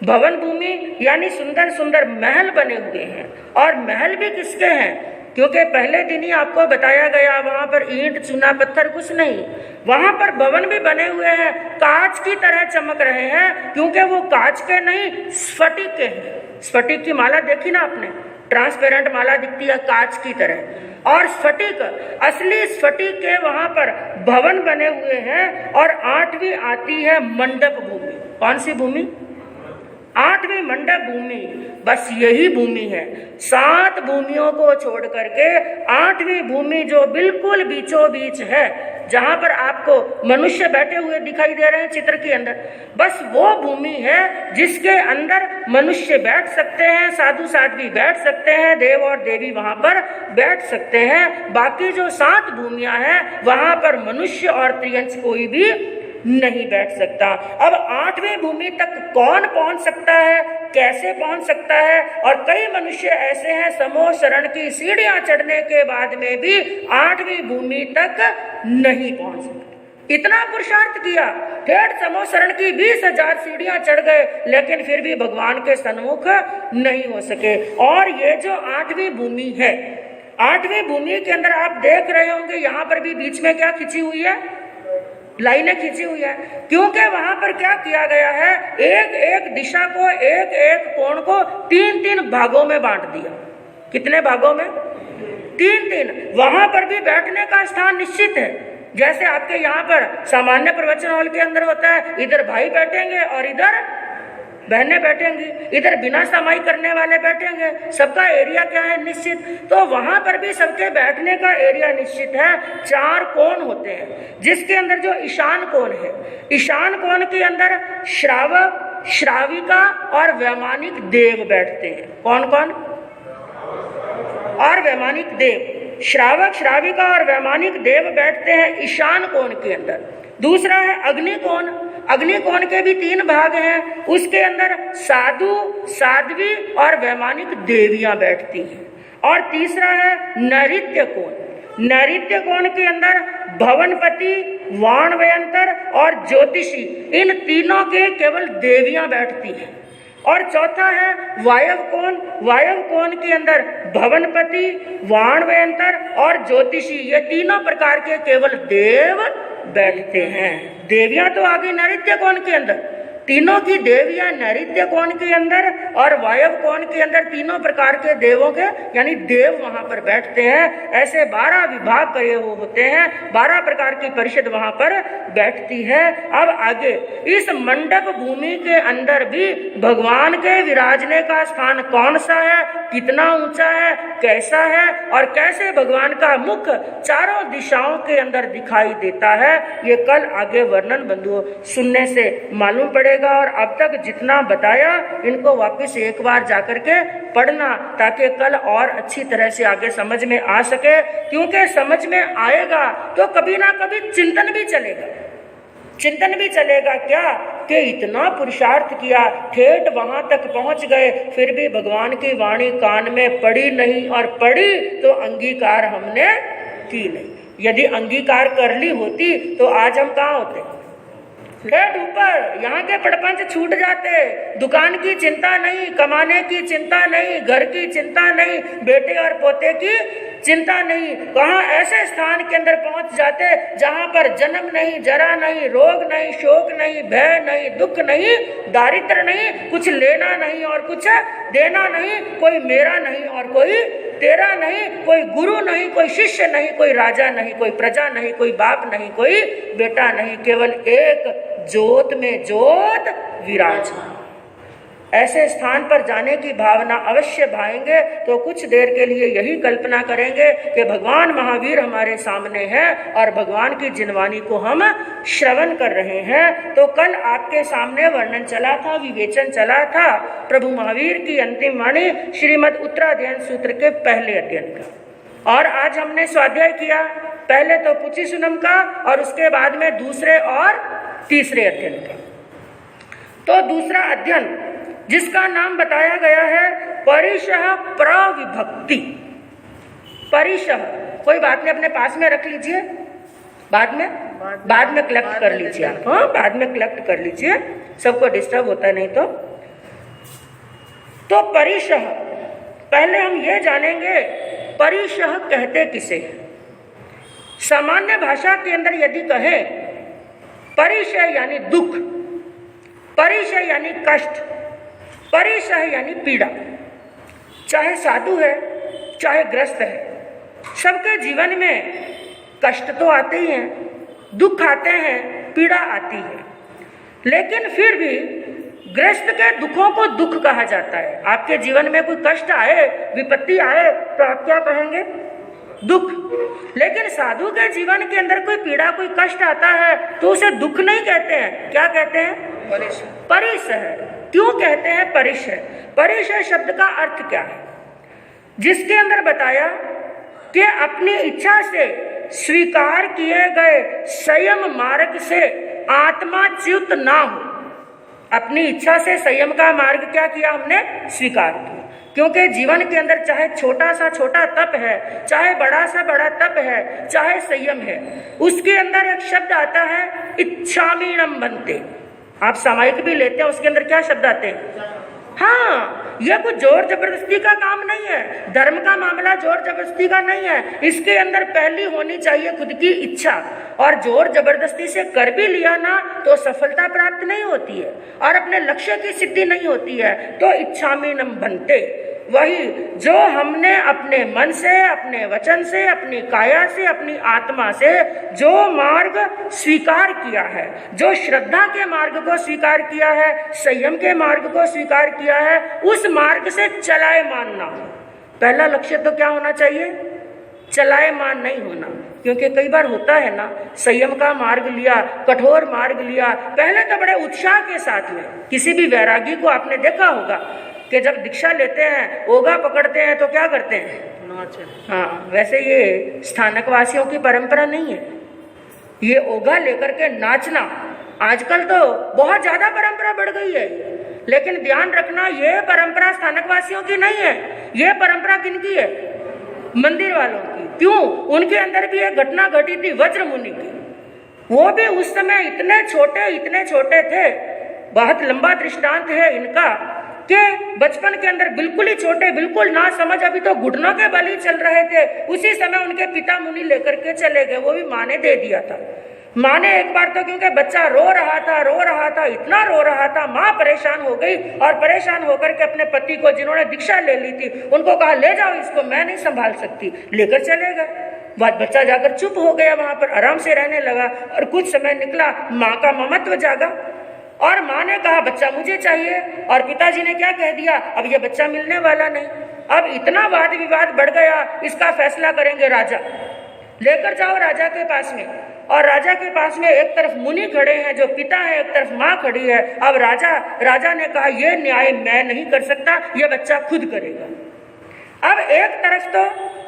भवन भूमि यानी सुंदर सुंदर महल बने हुए हैं। और महल भी किसके हैं? क्योंकि पहले दिन ही आपको बताया गया, वहां पर ईंट चूना पत्थर कुछ नहीं, वहां पर भवन भी बने हुए हैं, कांच की तरह चमक रहे हैं, क्योंकि वो कांच के नहीं स्फटिक के हैं। स्फटिक की माला देखी ना आपने? ट्रांसपेरेंट माला दिखती है कांच की तरह। और स्फटिक, असली स्फटिक के वहां पर भवन बने हुए हैं। और 8वीं आती है मंडप भूमि। कौन सी भूमि? 8वीं मंडप भूमि। बस यही भूमि है। 7 भूमियों को छोड़ करके 8वीं भूमि जो बिल्कुल बीचों बीच है, जहां पर आपको मनुष्य बैठे हुए दिखाई दे रहे हैं चित्र के अंदर, बस वो भूमि है जिसके अंदर मनुष्य बैठ सकते हैं, साधु साध्वी बैठ सकते हैं, देव और देवी वहां पर बैठ सकते हैं। बाकी जो 7 भूमियां हैं वहां पर मनुष्य और त्रियंश कोई भी नहीं बैठ सकता। अब 8वीं भूमि तक कौन पहुंच सकता है, कैसे पहुंच सकता है? और कई मनुष्य ऐसे हैं समूह शरण की सीढ़ियां चढ़ने के बाद में भी 8वीं भूमि तक नहीं पहुंच सकते। इतना पुरुषार्थ किया, ठेठ समूह शरण की 20,000 सीढ़ियां चढ़ गए, लेकिन फिर भी भगवान के सन्मुख नहीं हो सके। और ये जो 8वीं भूमि है, 8वीं भूमि के अंदर आप देख रहे होंगे यहाँ पर भी बीच में क्या खींची हुई है, लाइनें खींची हुई है, क्योंकि वहां पर क्या किया गया है, एक एक दिशा को, एक एक कोण को 3-3 भागों में बांट दिया। कितने भागों में? 3-3। वहां पर भी बैठने का स्थान निश्चित है। जैसे आपके यहाँ पर सामान्य प्रवचन हॉल के अंदर होता है, इधर भाई बैठेंगे और इधर बहनें बैठेंगी, इधर बिना समाई करने वाले बैठेंगे। सबका एरिया क्या है? निश्चित। तो वहां पर भी सबके बैठने का एरिया निश्चित है। 4 कोण होते हैं, जिसके अंदर जो ईशान कोण है, ईशान कोण के अंदर श्रावक, श्राविका और वैमानिक देव बैठते हैं। कौन कौन? और वैमानिक देव, श्रावक, श्राविका और वैमानिक देव बैठते हैं ईशान कोण के अंदर। दूसरा है अग्निकोण। अग्निकोण के भी 3 भाग हैं, उसके अंदर साधु, साध्वी और वैमानिक देवियां बैठती हैं। और तीसरा है नैऋत्य कोण। नैऋत्य कोण के अंदर भवनपति, वाणवयंतर और ज्योतिषी, इन तीनों के केवल देवियां बैठती हैं। और चौथा है वायव कोण। वायव कोण के अंदर भवनपति, वाणवयंतर और ज्योतिषी, ये तीनों प्रकार के केवल देव बैठते हैं। देवियां तो आ गई नैऋत्य कोण के अंदर, तीनों की देवियां नैऋत्य कोण के अंदर और वायव कोण के अंदर तीनों प्रकार के देवों के, यानी देव वहां पर बैठते हैं। ऐसे 12 विभाग करे हुए होते हैं, 12 प्रकार की परिषद वहां पर बैठती है। अब आगे इस मंडप भूमि के अंदर भी भगवान के विराजने का स्थान कौन सा है, कितना ऊंचा है, कैसा है और कैसे भगवान का मुख चारों दिशाओं के अंदर दिखाई देता है, ये कल आगे वर्णन बंधुओं सुनने से मालूम पड़ेगा। और अब तक जितना बताया इनको वापस एक बार जाकर के पढ़ना, ताकि कल और अच्छी तरह से आगे समझ में आ सके। क्योंकि समझ में आएगा तो कभी ना कभी चिंतन भी चलेगा। चिंतन भी चलेगा क्या कि इतना पुरुषार्थ किया, ठेठ वहां तक पहुंच गए, फिर भी भगवान की वाणी कान में पड़ी नहीं, और पड़ी तो अंगीकार हमने की नहीं। यदि अंगीकार कर ली होती तो आज हम कहाँ होते? ठेठ ऊपर। यहाँ के प्रपंच छूट जाते, दुकान की चिंता नहीं, कमाने की चिंता नहीं, घर की चिंता नहीं, बेटे और पोते की चिंता नहीं। कहाँ ऐसे स्थान के अंदर पहुंच जाते जहां पर जन्म नहीं, जरा नहीं, रोग नहीं, शोक नहीं, भय नहीं, दुख नहीं, दारिद्र नहीं, कुछ लेना नहीं और कुछ देना नहीं, कोई मेरा नहीं और कोई तेरा नहीं, कोई गुरु नहीं, कोई शिष्य नहीं, कोई राजा नहीं, कोई प्रजा नहीं, कोई बाप नहीं, कोई बेटा नहीं, केवल एक ज्योत में ज्योत विराज। ऐसे स्थान पर जाने की भावना अवश्य भाएंगे तो कुछ देर के लिए यही कल्पना करेंगे कि भगवान महावीर हमारे सामने है और भगवान की जिनवानी को हम श्रवण कर रहे हैं। तो कल आपके सामने वर्णन चला था, विवेचन चला था प्रभु महावीर की अंतिम वाणी श्रीमद् उत्तराध्ययन सूत्र के पहले अध्ययन का। और आज हमने स्वाध्याय किया, पहले तो पुचिसुनम का और उसके बाद में दूसरे और तीसरे अध्ययन का। तो दूसरा अध्ययन जिसका नाम बताया गया है परिशः प्रविभक्ति। परिशः, कोई बात नहीं, अपने पास में रख लीजिए, बाद में कलेक्ट कर लीजिए आप। हाँ, बाद में कलेक्ट कर लीजिए, सबको डिस्टर्ब होता है नहीं तो परिशः, पहले हम ये जानेंगे परिशः कहते किसे। सामान्य भाषा के अंदर यदि कहें परिशः यानी दुख, परिशः यानी कष्ट, परिशः यानी पीड़ा। चाहे साधु है चाहे ग्रस्त है, सबके जीवन में कष्ट तो आते ही हैं, दुख आते हैं, पीड़ा आती है, लेकिन फिर भी ग्रस्त के दुखों को दुख कहा जाता है। आपके जीवन में कोई कष्ट आए, विपत्ति आए तो आप क्या कहेंगे? दुख। लेकिन साधु के जीवन के अंदर कोई पीड़ा, कोई कष्ट आता है तो उसे दुख नहीं कहते हैं, क्या कहते हैं? परिशः। क्यों कहते हैं परिशः? परिशः शब्द का अर्थ क्या है? जिसके अंदर बताया कि अपनी इच्छा से स्वीकार किए गए संयम मार्ग से आत्मा च्युत ना हो। अपनी इच्छा से संयम का मार्ग क्या किया, हमने स्वीकार किया। क्योंकि जीवन के अंदर चाहे छोटा सा छोटा तप है, चाहे बड़ा सा बड़ा तप है, चाहे संयम है, उसके अंदर एक शब्द आता है इच्छामीणम बनते। आप सामायिक भी लेते हैं, उसके अंदर क्या शब्द आते हैं? हाँ, यह कुछ जोर जबरदस्ती का काम नहीं है। धर्म का मामला जोर जबरदस्ती का नहीं है। इसके अंदर पहली होनी चाहिए खुद की इच्छा, और जोर जबरदस्ती से कर भी लिया ना तो सफलता प्राप्त नहीं होती है और अपने लक्ष्य की सिद्धि नहीं होती है। तो इच्छामीनम बनते, वही जो हमने अपने मन से, अपने वचन से, अपनी काया से, अपनी आत्मा से जो मार्ग स्वीकार किया है, जो श्रद्धा के मार्ग को स्वीकार किया है, संयम के मार्ग को स्वीकार किया है, उस मार्ग से चलायमान ना हो। पहला लक्ष्य तो क्या होना चाहिए? चलायमान नहीं होना। क्योंकि कई बार होता है ना, संयम का मार्ग लिया, कठोर मार्ग लिया, पहले तो बड़े उत्साह के साथ में। किसी भी वैरागी को आपने देखा होगा कि जब दीक्षा लेते हैं, ओगा पकड़ते हैं तो क्या करते हैं? हाँ, वैसे ये स्थानक वासियों की परंपरा नहीं है। ये ओगा लेकर के नाचना आजकल तो बहुत ज्यादा परंपरा बढ़ गई है। लेकिन ध्यान रखना, ये परंपरा स्थानक वासियों की नहीं है। ये परंपरा किनकी है? मंदिर वालों की। क्यों? उनके अंदर भी एक घटना घटी थी वज्र मुनि की। वो भी उस समय इतने छोटे थे, बहुत लंबा दृष्टांत है इनका, कि बचपन के अंदर बिल्कुल ही छोटे, बिल्कुल ना समझ, अभी तो घुटनों के बल ही चल रहे थे। उसी समय उनके पिता मुनि लेकर के चले गए। वो भी माँ ने दे दिया था। माँ ने एक बार तो, क्योंकि बच्चा रो रहा था, इतना रो रहा था, माँ परेशान हो गई और परेशान होकर के अपने पति को, जिन्होंने दीक्षा ले ली थी, उनको कहा ले जाओ इसको, मैं नहीं संभाल सकती। लेकर चले गए। बच्चा जाकर चुप हो गया, वहां पर आराम से रहने लगा। और कुछ समय निकला, माँ का ममत्व जागा और माँ ने कहा बच्चा मुझे चाहिए। और पिताजी ने क्या कह दिया, अब ये बच्चा मिलने वाला नहीं। अब इतना वाद विवाद बढ़ गया, इसका फैसला करेंगे राजा। लेकर जाओ राजा के पास में। और राजा के पास में एक तरफ मुनि खड़े हैं जो पिता है, एक तरफ माँ खड़ी है। अब राजा ने कहा ये न्याय मैं नहीं कर सकता, ये बच्चा खुद करेगा। अब एक तरफ तो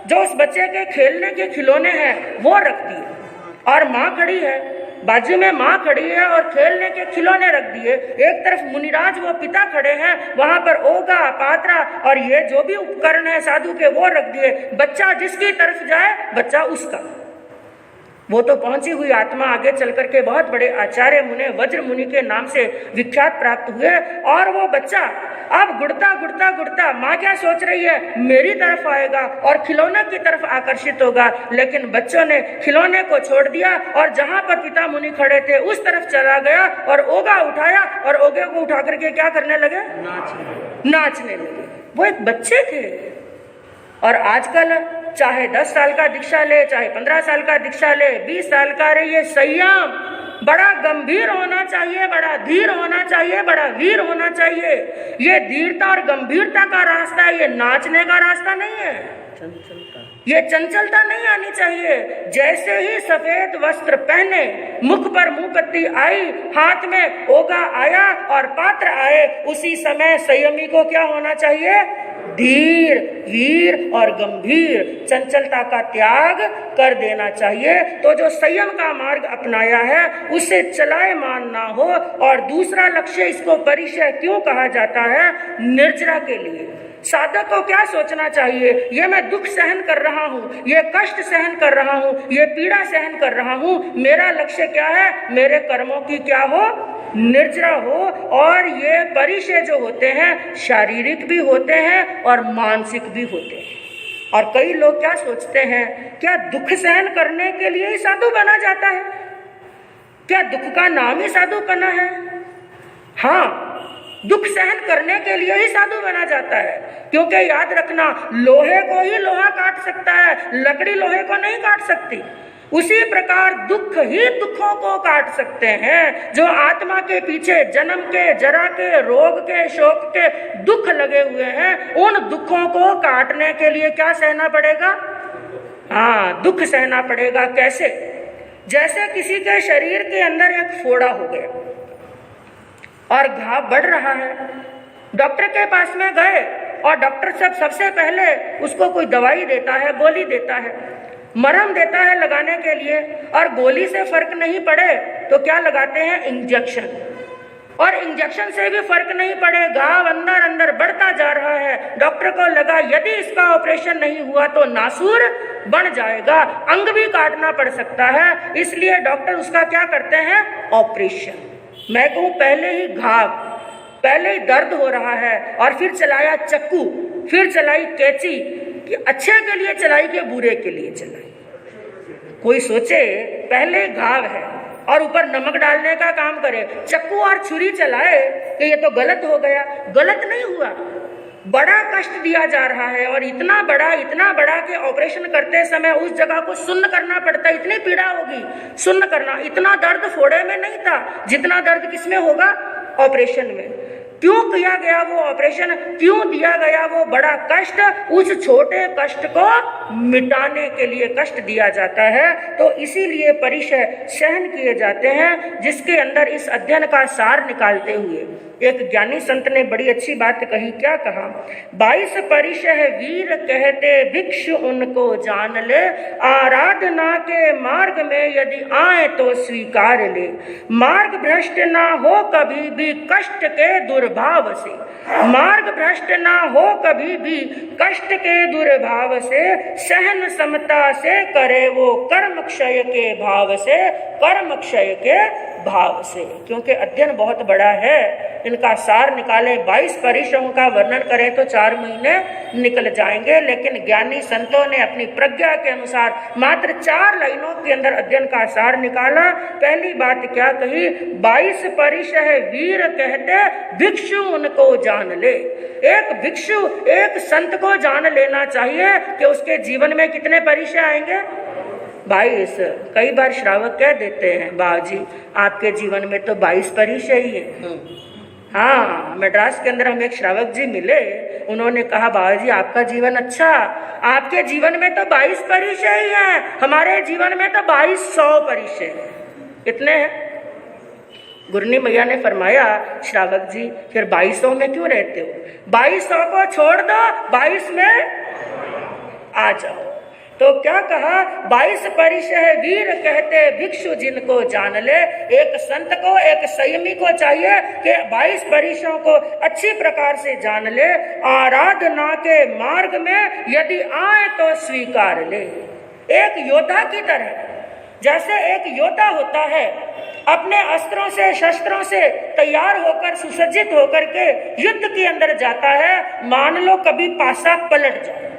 जो उस बच्चे के खेलने के खिलौने हैं वो रख दिए और माँ खड़ी है, बाजू में माँ खड़ी है और खेलने के खिलौने रख दिए। एक तरफ मुनिराज वो पिता खड़े हैं, वहां पर ओगा, पात्रा और ये जो भी उपकरण है साधु के वो रख दिए। बच्चा जिसकी तरफ जाए बच्चा उसका। वो तो पहुंची हुई आत्मा आगे चल करके बहुत बड़े आचार्य मुनि, वज्र मुनि के नाम से विख्यात प्राप्त हुए। और वो बच्चा अब गुड़ता माँ क्या सोच रही है, मेरी तरफ आएगा और खिलौने की तरफ आकर्षित होगा। लेकिन बच्चों ने खिलौने को छोड़ दिया और जहां पर पिता मुनि खड़े थे उस तरफ चला गया और ओगा उठाया और ओगे को उठा करके क्या करने लगे? नाचने लगे। वो एक बच्चे थे। और आजकल चाहे 10 साल का दीक्षा ले, चाहे 15 साल का दीक्षा ले, 20 साल का रहे, ये संयम बड़ा गंभीर होना चाहिए, बड़ा धीर होना चाहिए, बड़ा वीर होना चाहिए। ये धीरता और गंभीरता का रास्ता है, ये नाचने का रास्ता नहीं है। ये चंचलता नहीं आनी चाहिए। जैसे ही सफेद वस्त्र पहने, मुख पर मुंहपत्ती आई, हाथ में ओगा आया और पात्र आए, उसी समय संयमी को क्या होना चाहिए? धीर, वीर और गंभीर, चंचलता का त्याग कर देना चाहिए। तो जो संयम का मार्ग अपनाया है उसे चलायमान ना हो। और दूसरा लक्ष्य, इसको परिचय क्यों कहा जाता है? निर्जरा के लिए। साधक को क्या सोचना चाहिए? ये मैं दुख सहन कर रहा हूँ, ये कष्ट सहन कर रहा हूँ, ये पीड़ा सहन कर रहा हूँ, मेरा लक्ष्य क्या है? मेरे कर्मों की क्या हो? निर्जरा हो। और ये परिचय जो होते हैं शारीरिक भी होते हैं और मानसिक भी होते हैं। और कई लोग क्या सोचते हैं, क्या दुख सहन करने के लिए ही साधु बना जाता है? क्या दुख का नाम ही साधुपना है? हाँ, दुख सहन करने के लिए ही साधु बना जाता है। क्योंकि याद रखना, लोहे को ही लोहा काट सकता है, लकड़ी लोहे को नहीं काट सकती। उसी प्रकार दुख ही दुखों को काट सकते हैं। जो आत्मा के पीछे जन्म के, जरा के, रोग के, शोक के दुख लगे हुए हैं, उन दुखों को काटने के लिए क्या सहना पड़ेगा? हाँ, दुख सहना पड़ेगा। कैसे? जैसे किसी के शरीर के अंदर एक फोड़ा हो गया और घाव बढ़ रहा है, डॉक्टर के पास में गए और डॉक्टर सबसे पहले उसको कोई दवाई देता है, गोली देता है, मरहम देता है लगाने के लिए। और गोली से फर्क नहीं पड़े तो क्या लगाते हैं, इंजेक्शन। और इंजेक्शन से भी फर्क नहीं पड़े, घाव अंदर अंदर बढ़ता जा रहा है। डॉक्टर को लगा यदि इसका ऑपरेशन नहीं हुआ तो नासूर बन जाएगा, अंग भी काटना पड़ सकता है, इसलिए डॉक्टर उसका क्या करते हैं, ऑपरेशन। मैं कहूँ पहले ही घाव, पहले ही दर्द हो रहा है और फिर चलाया चक्कू, फिर चलाई कैंची, कि अच्छे के लिए चलाई कि बुरे के लिए चलाई। कोई सोचे पहले घाव है और ऊपर नमक डालने का काम करे, चक्कू और छुरी चलाए कि ये तो गलत हो गया। गलत नहीं हुआ, बड़ा कष्ट दिया जा रहा है और इतना बड़ा कि ऑपरेशन करते समय उस जगह को सुन्न करना पड़ता, इतनी पीड़ा होगी सुन्न करना। इतना दर्द फोड़े में नहीं था जितना दर्द किसमें होगा, ऑपरेशन में। क्यों किया गया वो ऑपरेशन, क्यों दिया गया वो बड़ा कष्ट, उस छोटे कष्ट को मिटाने के लिए कष्ट दिया जाता है। तो इसीलिए परिशय सहन किए जाते हैं, जिसके अंदर इस अध्ययन का सार निकालते हुए एक ज्ञानी संत ने बड़ी अच्छी बात कही। क्या कहा, 22 परिशय वीर कहते भिक्षु उनको जान ले, आराधना के मार्ग में यदि आए तो स्वीकार ले, मार्ग भ्रष्ट ना हो कभी भी कष्ट के दुर्भाव से, मार्ग भ्रष्ट ना हो कभी भी कष्ट के दुर्भाव से, सहन समता से करे वो कर्म क्षय के भाव से, कर्म क्षय के भाव से। क्योंकि अध्ययन बहुत बड़ा है, इनका सार निकाले 22 परिशयों का वर्णन करें तो 4 महीने निकल जाएंगे, लेकिन ज्ञानी संतों ने अपनी प्रज्ञा के अनुसार मात्र 4 लाइनों के अंदर अध्ययन का सार निकाला। पहली बात क्या कही, 22 परिशय वीर कहते भिक्षु उनको जान ले। एक भिक्षु, एक संत को जान लेना चाहिए कि उसके जीवन में कितने परिशय आएंगे, 22। कई बार श्रावक कह देते हैं, बाजी आपके जीवन में तो 22 परिशय ही है। हाँ, मद्रास के अंदर हम एक श्रावक जी मिले, उन्होंने कहा बाबा जी आपका जीवन अच्छा, आपके जीवन में तो 22 परिशय ही हैं, हमारे जीवन में तो 2200 परिशय हैं। कितने हैं? गुरनी मैया ने फरमाया, श्रावक जी फिर 2200 में क्यों रहते हो, 2200 को छोड़ दो, 22 में आ जाओ। तो क्या कहा, 22 परिशय वीर कहते भिक्षु जिनको जान ले। एक संत को, एक संयमी को चाहिए कि 22 परिशयों को अच्छी प्रकार से जान ले, आराधना के मार्ग में यदि आए तो स्वीकार ले। एक योद्धा की तरह, जैसे एक योद्धा होता है अपने अस्त्रों से शस्त्रों से तैयार होकर सुसज्जित होकर के युद्ध के अंदर जाता है, मान लो कभी पासा पलट जाए,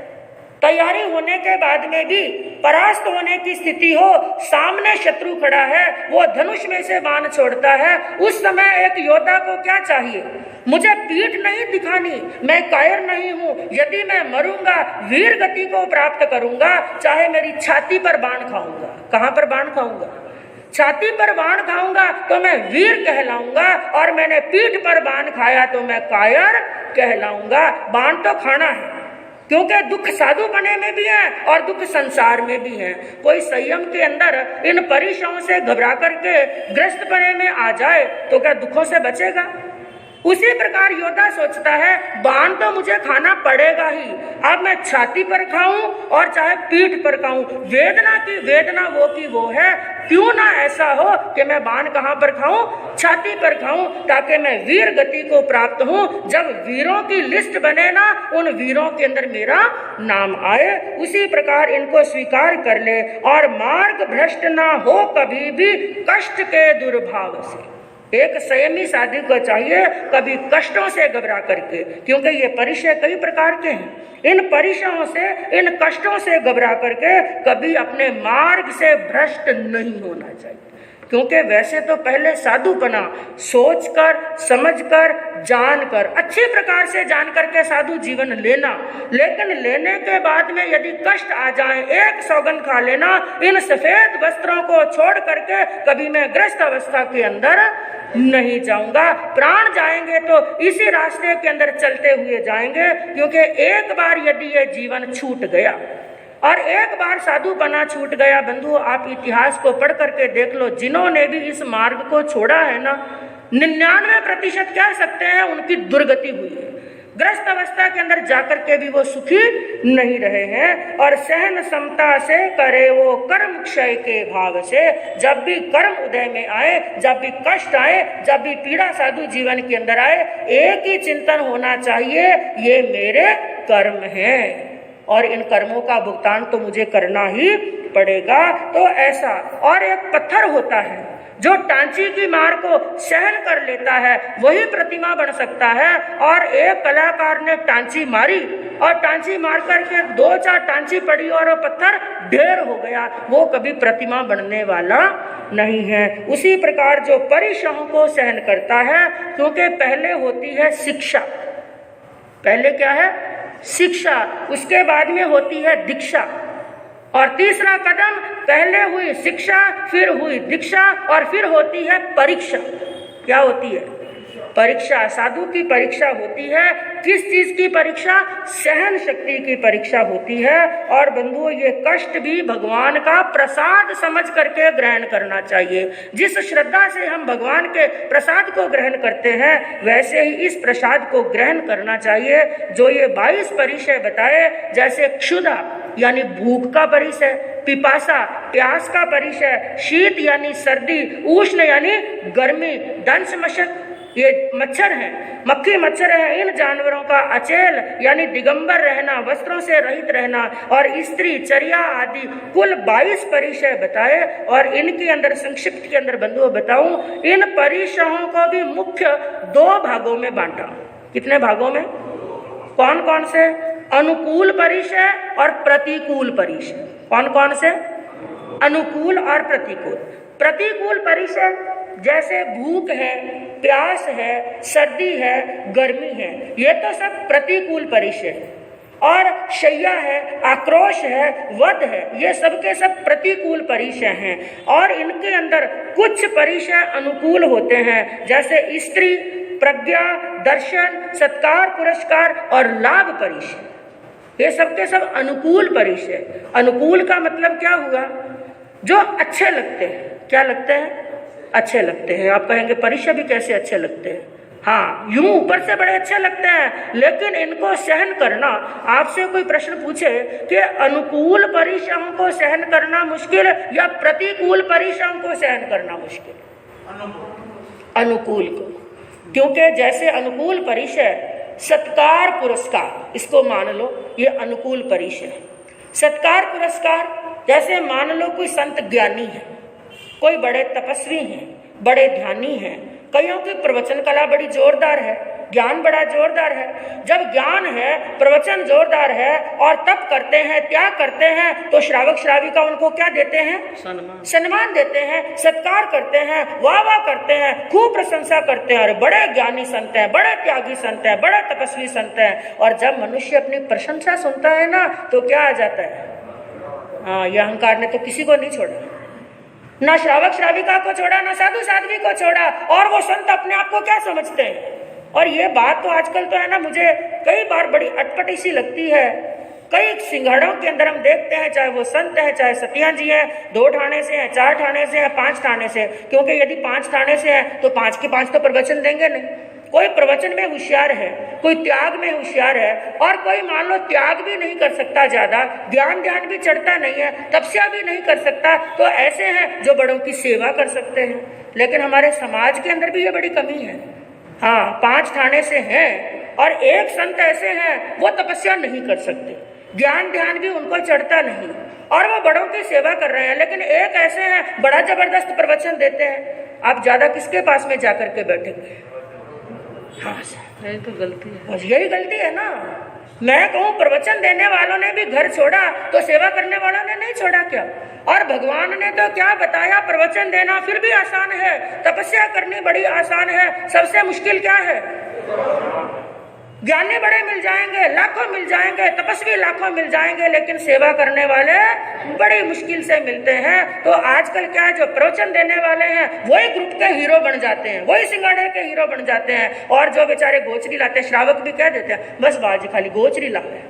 तैयारी होने के बाद में भी परास्त होने की स्थिति हो, सामने शत्रु खड़ा है, वो धनुष में से बाण छोड़ता है, उस समय एक योद्धा को क्या चाहिए, मुझे पीठ नहीं दिखानी, मैं कायर नहीं हूं, यदि मैं मरूंगा वीर गति को प्राप्त करूंगा, चाहे मेरी छाती पर बाण खाऊंगा। कहां पर बाण खाऊंगा? छाती पर बाण खाऊंगा तो मैं वीर कहलाऊंगा, और मैंने पीठ पर बाण खाया तो मैं कायर कहलाऊंगा। बाण तो खाना है, क्योंकि दुख साधु बने में भी है और दुख संसार में भी है। कोई संयम के अंदर इन परिशयों से घबरा करके ग्रस्त बने में आ जाए तो क्या दुखों से बचेगा? उसी प्रकार योद्धा सोचता है बाण तो मुझे खाना पड़ेगा ही, अब मैं छाती पर खाऊं और चाहे पीठ पर खाऊं, वेदना की वेदना वो की वो है। क्यों ना ऐसा हो कि मैं बाण कहां पर खाऊं, छाती पर खाऊं, ताकि मैं वीर गति को प्राप्त हूं। जब वीरों की लिस्ट बने ना, उन वीरों के अंदर मेरा नाम आए। उसी प्रकार इनको स्वीकार कर ले, और मार्ग भ्रष्ट ना हो कभी भी कष्ट के दुर्भाव से। एक संयमी साधु को चाहिए कभी कष्टों से घबरा करके, क्योंकि ये परिशय कई प्रकार के हैं, इन परिशयों से, इन कष्टों से घबरा करके कभी अपने मार्ग से भ्रष्ट नहीं होना चाहिए। क्योंकि वैसे तो पहले साधुपना सोचकर, समझकर, जानकर, अच्छी प्रकार से जान करके साधु जीवन लेना, लेकिन लेने के बाद में यदि कष्ट आ जाए, एक सौगंध खा लेना, इन सफेद वस्त्रों को छोड़ करके कभी मैं ग्रस्त अवस्था के अंदर नहीं जाऊंगा। प्राण जाएंगे तो इसी रास्ते के अंदर चलते हुए जाएंगे, क्योंकि एक बार यदि ये जीवन छूट गया और एक बार साधुपना छूट गया, बंधु आप इतिहास को पढ़ करके देख लो, जिन्होंने भी इस मार्ग को छोड़ा है ना, 99% कह सकते हैं उनकी दुर्गति हुई है। ग्रस्त अवस्था के अंदर जाकर के भी वो सुखी नहीं रहे हैं। और सहन समता से करे वो कर्म क्षय के भाव से, जब भी कर्म उदय में आए, जब भी कष्ट आए, जब भी पीड़ा साधु जीवन के अंदर आए, एक ही चिंतन होना चाहिए, ये मेरे कर्म हैं और इन कर्मों का भुगतान तो मुझे करना ही पड़ेगा। तो ऐसा। और एक पत्थर होता है जो टांची की मार को सहन कर लेता है, वही प्रतिमा बन सकता है। और एक कलाकार ने टांची मारी और टांची मार करके 2-4 टांची पड़ी और वो पत्थर ढेर हो गया, वो कभी प्रतिमा बनने वाला नहीं है। उसी प्रकार जो परिश्रमों को सहन करता है, क्योंकि पहले होती है शिक्षा, पहले क्या है शिक्षा, उसके बाद में होती है दीक्षा, और तीसरा कदम पहले हुई शिक्षा, फिर हुई दीक्षा और फिर होती है परीक्षा। क्या होती है? परीक्षा। साधु की परीक्षा होती है। किस चीज की परीक्षा? सहन शक्ति की परीक्षा होती है। और बंधुओं, ये कष्ट भी भगवान का प्रसाद समझ करके ग्रहण करना चाहिए। जिस श्रद्धा से हम भगवान के प्रसाद को ग्रहण करते हैं, वैसे ही इस प्रसाद को ग्रहण करना चाहिए। जो ये 22 परिचय बताए, जैसे क्षुधा यानी भूख का परिचय, पिपासा प्यास का परिचय, शीत यानी सर्दी, उष्ण यानी गर्मी, दंश मशक ये मच्छर हैं, मक्खी मच्छर है, इन जानवरों का अचेल यानी दिगंबर रहना, वस्त्रों से रहित रहना, और स्त्री चर्या आदि कुल 22 परिचय बताए। और इनके अंदर संक्षिप्त के अंदर बंधुओं बताऊं, इन परिचयों को भी मुख्य 2 भागों में बांटा। कितने भागों में? कौन कौन से? अनुकूल परिचय और प्रतिकूल परिचय। कौन कौन से? अनुकूल और प्रतिकूल। प्रतिकूल परिचय जैसे भूख है, प्यास है, सर्दी है, गर्मी है, ये तो सब प्रतिकूल परिचय। और शैया है, आक्रोश है, वध है, ये सब के सब प्रतिकूल परिचय हैं। और इनके अंदर कुछ परिचय अनुकूल होते हैं, जैसे स्त्री, प्रज्ञा, दर्शन, सत्कार, पुरस्कार और लाभ परिचय, ये सब के सब अनुकूल परिचय। अनुकूल का मतलब क्या हुआ? जो अच्छे लगते हैं। क्या लगते हैं? अच्छे लगते हैं। आप कहेंगे परिचय भी कैसे अच्छे लगते हैं? हाँ, यूं ऊपर से बड़े अच्छे लगते हैं, लेकिन इनको सहन करना, आपसे कोई प्रश्न पूछे कि अनुकूल परिचयों को सहन करना मुश्किल या प्रतिकूल परिचयों को सहन करना मुश्किल? अनुकूल को। क्योंकि जैसे अनुकूल परिचय सत्कार पुरस्कार, इसको मान लो ये अनुकूल परिचय। सत्कार पुरस्कार जैसे मान लो कोई संत ज्ञानी है, कोई बड़े तपस्वी हैं, बड़े ध्यानी हैं, कईयों की प्रवचन कला बड़ी जोरदार है, ज्ञान बड़ा जोरदार है। जब ज्ञान है, प्रवचन जोरदार है और तप करते हैं, त्याग करते हैं, तो श्रावक श्राविका उनको क्या देते हैं? सम्मान देते हैं, सत्कार करते हैं, वाह वाह करते हैं, खूब प्रशंसा करते हैं, और बड़े ज्ञानी संत हैं, बड़े त्यागी संत हैं, बड़े तपस्वी संत हैं। और जब मनुष्य अपनी प्रशंसा सुनता है ना, तो क्या आ जाता है? हाँ, ये अहंकार ने तो किसी को नहीं छोड़ा, ना श्रावक श्राविका को छोड़ा, ना साधु साध्वी को छोड़ा। और वो संत अपने आप को क्या समझते हैं? और ये बात तो आजकल तो है ना, मुझे कई बार बड़ी अटपटी सी लगती है। कई सिंघाड़ों के अंदर हम देखते हैं, चाहे वो संत है, चाहे सतिया जी हैं, 2 ठाणे से हैं, 4 ठाणे से हैं, 5 ठाणे से, क्योंकि यदि 5 ठाणे से हैं तो 5 के 5 तो प्रवचन देंगे नहीं। कोई प्रवचन में होशियार है, कोई त्याग में होशियार है, और कोई मान लो त्याग भी नहीं कर सकता, ज्यादा ज्ञान ध्यान भी चढ़ता नहीं है, तपस्या भी नहीं कर सकता। तो ऐसे हैं जो बड़ों की सेवा कर सकते हैं। लेकिन हमारे समाज के अंदर भी ये बड़ी कमी है। हाँ, 5 ठाणे से हैं और एक संत ऐसे हैं वो तपस्या नहीं कर सकते, ज्ञान ध्यान भी उनको चढ़ता नहीं, और वो बड़ों की सेवा कर रहे हैं। लेकिन एक ऐसे हैं बड़ा जबरदस्त प्रवचन देते हैं। आप ज्यादा किसके पास में जाकर के बैठेंगे? हाँ, यही तो गलती है। यही गलती है ना। मैं कहूँ प्रवचन देने वालों ने भी घर छोड़ा, तो सेवा करने वालों ने नहीं छोड़ा क्या? और भगवान ने तो क्या बताया, प्रवचन देना फिर भी आसान है, तपस्या करनी बड़ी आसान है। सबसे मुश्किल क्या है? ज्ञानी बड़े मिल जाएंगे, लाखों मिल जाएंगे, तपस्वी लाखों मिल जाएंगे, लेकिन सेवा करने वाले बड़ी मुश्किल से मिलते हैं। तो आजकल क्या है, जो प्रवचन देने वाले हैं वही ग्रुप के हीरो बन जाते हैं, वही सिंगाड़े के हीरो बन जाते हैं। और जो बेचारे गोचरी लाते हैं, श्रावक भी कह देते हैं, बस बाजी खाली गोचरी लावे,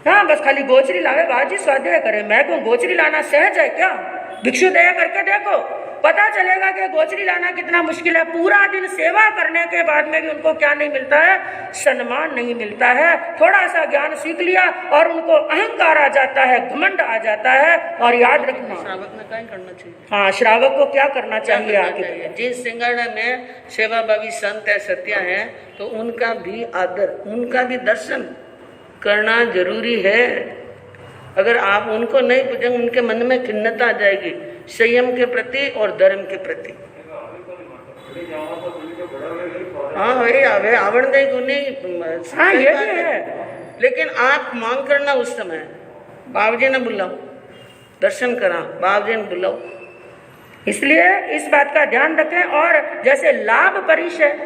हाँ बस खाली गोचरी लावे, बाजी स्वाध्याय करे। मैं कहूँ गोचरी लाना सहज है क्या? भिक्षु दया करके देखो, पता चलेगा कि गोचरी लाना कितना मुश्किल है। पूरा दिन सेवा करने के बाद में भी उनको क्या नहीं मिलता है? सम्मान नहीं मिलता है। थोड़ा सा ज्ञान सीख लिया और उनको अहंकार आ जाता है, घमंड आ जाता है। और याद रखना, श्रावक ने क्या करना चाहिए? हाँ, श्रावक को क्या करना चाहिए? आगे जिस सिंगाड़ा में सेवा भावी संत है, सत्या है, तो उनका भी आदर, उनका भी दर्शन करना जरूरी है। अगर आप उनको नहीं पूजेंगे, उनके मन में खिन्नता आ जाएगी संयम के प्रति और धर्म के प्रति। हाँ वही आवे आवड़ नहीं को नहीं, हाँ ये भी है। लेकिन आप मांग करना उस समय, बाबूजी ने बुलाओ, दर्शन करा, बाबूजी ने बुलाओ। इसलिए इस बात का ध्यान रखें। और जैसे लाभ परिचय,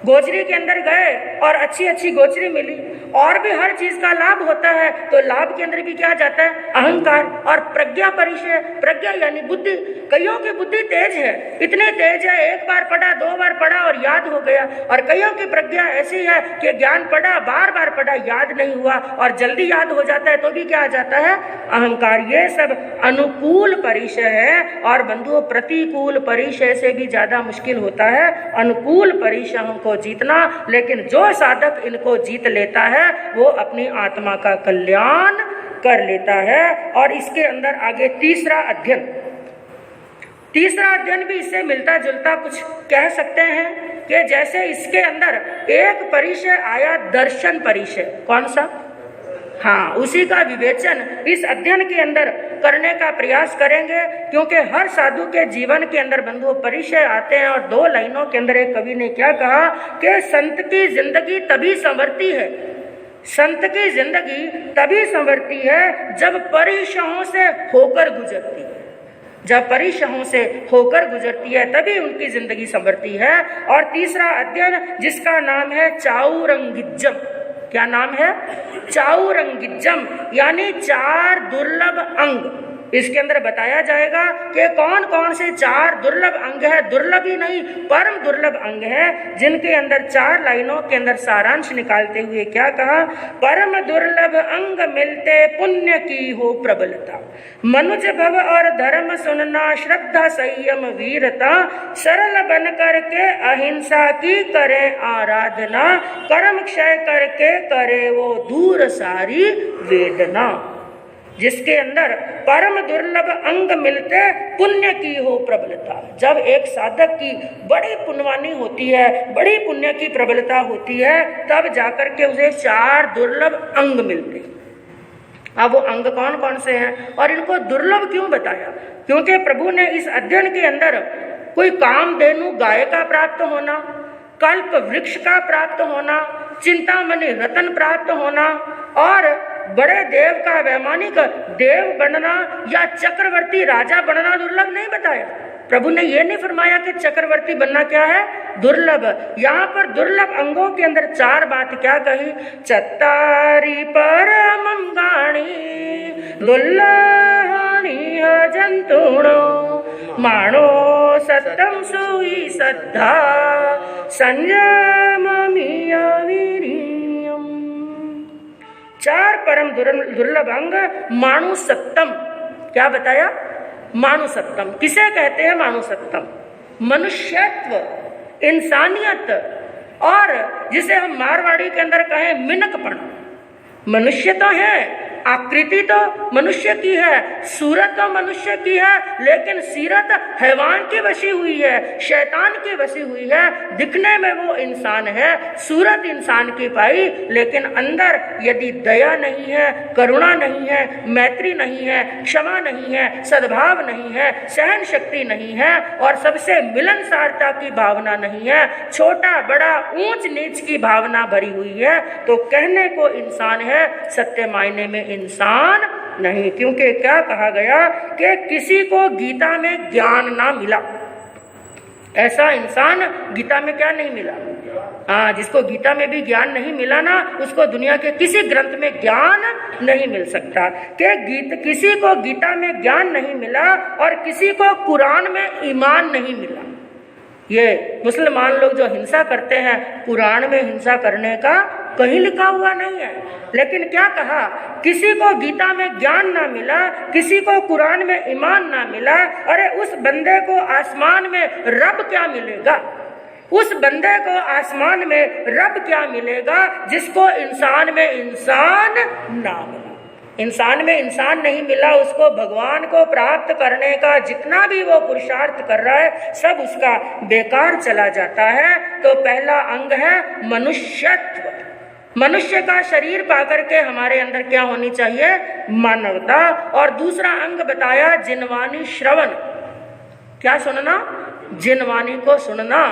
गोचरी के अंदर गए और अच्छी अच्छी गोचरी मिली, और भी हर चीज का लाभ होता है, तो लाभ के अंदर भी क्या जाता है? अहंकार। और प्रज्ञा परिचय, प्रज्ञा यानी बुद्धि। कईयों की बुद्धि तेज है, इतनी तेज है, एक बार पढ़ा, 2 बार पढ़ा और याद हो गया। और कईयों की प्रज्ञा ऐसी है कि ज्ञान पढ़ा, बार बार पढ़ा, याद नहीं हुआ, और जल्दी याद हो जाता है, तो भी क्या आ जाता है? अहंकार। ये सब अनुकूल परिचय है। और बंधुओं, प्रतिकूल परिचय से भी ज्यादा मुश्किल होता है अनुकूल परिचयों को जीतना। लेकिन जो साधक इनको जीत लेता है वो अपनी आत्मा का कल्याण कर लेता है। और इसके अंदर आगे तीसरा अध्ययन भी इससे मिलता जुलता कुछ कह सकते हैं कि जैसे इसके अंदर एक परिचय आया, दर्शन परिचय। कौन सा? हाँ, उसी का विवेचन इस अध्ययन के अंदर करने का प्रयास करेंगे। क्योंकि हर साधु के जीवन के अंदर बंधुओं परिचय आते हैं। और 2 लाइनों के अंदर एक कवि ने क्या कहा कि संत की जिंदगी तभी संवरती है, संत की जिंदगी तभी संवरती है जब परिचयों से होकर गुजरती है। जब परिचयों से होकर गुजरती है तभी उनकी जिंदगी संवरती है। और तीसरा अध्ययन जिसका नाम है चाउरंगिज्जम। क्या नाम है? चाउरंगिज्जम, यानी 4 दुर्लभ अंग। इसके अंदर बताया जाएगा कि कौन कौन से 4 दुर्लभ अंग है। दुर्लभ ही नहीं, परम दुर्लभ अंग है, जिनके अंदर 4 लाइनों के अंदर सारांश निकालते हुए क्या कहा? परम दुर्लभ अंग मिलते पुण्य की हो प्रबलता, मनुज भव और धर्म सुनना, श्रद्धा संयम वीरता, सरल बन करके अहिंसा की करे आराधना, कर्म क्षय करके करे वो दूर सारी वेदना। जिसके अंदर परम दुर्लभ अंग मिलते पुण्य की हो प्रबलता। जब एक साधक की बड़ी पुण्यवानी होती है, बड़ी पुण्य की प्रबलता होती है, तब जाकर के उसे 4 दुर्लभ अंग मिलते। अब वो अंग कौन कौन से हैं और इनको दुर्लभ क्यों बताया? क्योंकि प्रभु ने इस अध्ययन के अंदर कोई कामधेनु गाय का प्राप्त होना, कल्प वृक्ष का प्राप्त होना, चिंतामणि रतन प्राप्त होना, और बड़े देव का वैमानिक देव बनना या चक्रवर्ती राजा बनना दुर्लभ नहीं बताया। प्रभु ने यह नहीं फरमाया कि चक्रवर्ती बनना क्या है? दुर्लभ। यहाँ पर दुर्लभ अंगों के अंदर 4 बात क्या कही? चत्तारी परमं गाणी दुर्लहानि जंतुणो, माणो सत्यम सुई श्रद्धा संयममिय वीर्यम्। 4 परम दुर्लभ अंग। माणुसत्तम, क्या बताया? माणुसत्तम। किसे कहते हैं माणुसत्तम? मनुष्यत्व, इंसानियत, और जिसे हम मारवाड़ी के अंदर कहें मिनकपन। मनुष्य तो है, आकृति तो मनुष्य की है, सूरत तो मनुष्य की है, लेकिन सीरत हैवान की बसी हुई है, शैतान की बसी हुई है। दिखने में वो इंसान है, सूरत इंसान की पाई, लेकिन अंदर यदि दया नहीं है, करुणा नहीं है, मैत्री नहीं है, क्षमा नहीं है, सद्भाव नहीं है, सहन शक्ति नहीं है, और सबसे मिलनसारता की भावना नहीं है, छोटा बड़ा ऊंच नीच की भावना भरी हुई है, तो कहने को इंसान है, सत्य मायने में इंसान नहीं। क्योंकि क्या कहा गया कि किसी को गीता में ज्ञान ना मिला, ऐसा इंसान गीता में क्या नहीं मिला? हाँ, जिसको गीता में भी ज्ञान नहीं मिला ना, उसको दुनिया के किसी ग्रंथ में ज्ञान नहीं मिल सकता। कि किसी को गीता में ज्ञान नहीं मिला और किसी को कुरान में ईमान नहीं मिला। ये मुसलमान लोग जो हिंसा करते हैं, कुरान में हिंसा करने का कहीं लिखा हुआ नहीं है। लेकिन क्या कहा, किसी को गीता में ज्ञान ना मिला, किसी को कुरान में ईमान ना मिला, अरे उस बंदे को आसमान में रब क्या मिलेगा, उस बंदे को आसमान में रब क्या मिलेगा जिसको इंसान में इंसान ना मिला। इंसान में इंसान नहीं मिला, उसको भगवान को प्राप्त करने का जितना भी वो पुरुषार्थ कर रहा है सब उसका बेकार चला जाता है। तो पहला अंग है मनुष्यत्व। मनुष्य का शरीर पाकर के हमारे अंदर क्या होनी चाहिए, मानवता। और दूसरा अंग बताया जिनवानी श्रवण, क्या सुनना, जिनवानी को सुनना।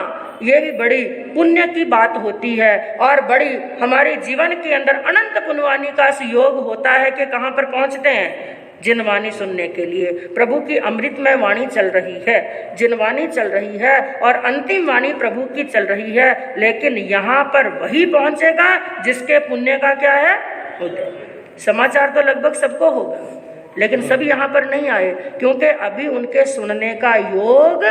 ये भी बड़ी पुण्य की बात होती है और बड़ी हमारे जीवन के अंदर अनंत पुण्यवानी का योग होता है कि कहाँ पर पहुँचते हैं, जिनवाणी सुनने के लिए। प्रभु की अमृतमय वाणी चल रही है, जिनवाणी चल रही है और अंतिम वाणी प्रभु की चल रही है। लेकिन यहाँ पर वही पहुँचेगा जिसके पुण्य का क्या है, उदय। समाचार तो लगभग सबको होगा, लेकिन सब यहाँ पर नहीं आए क्योंकि अभी उनके सुनने का योग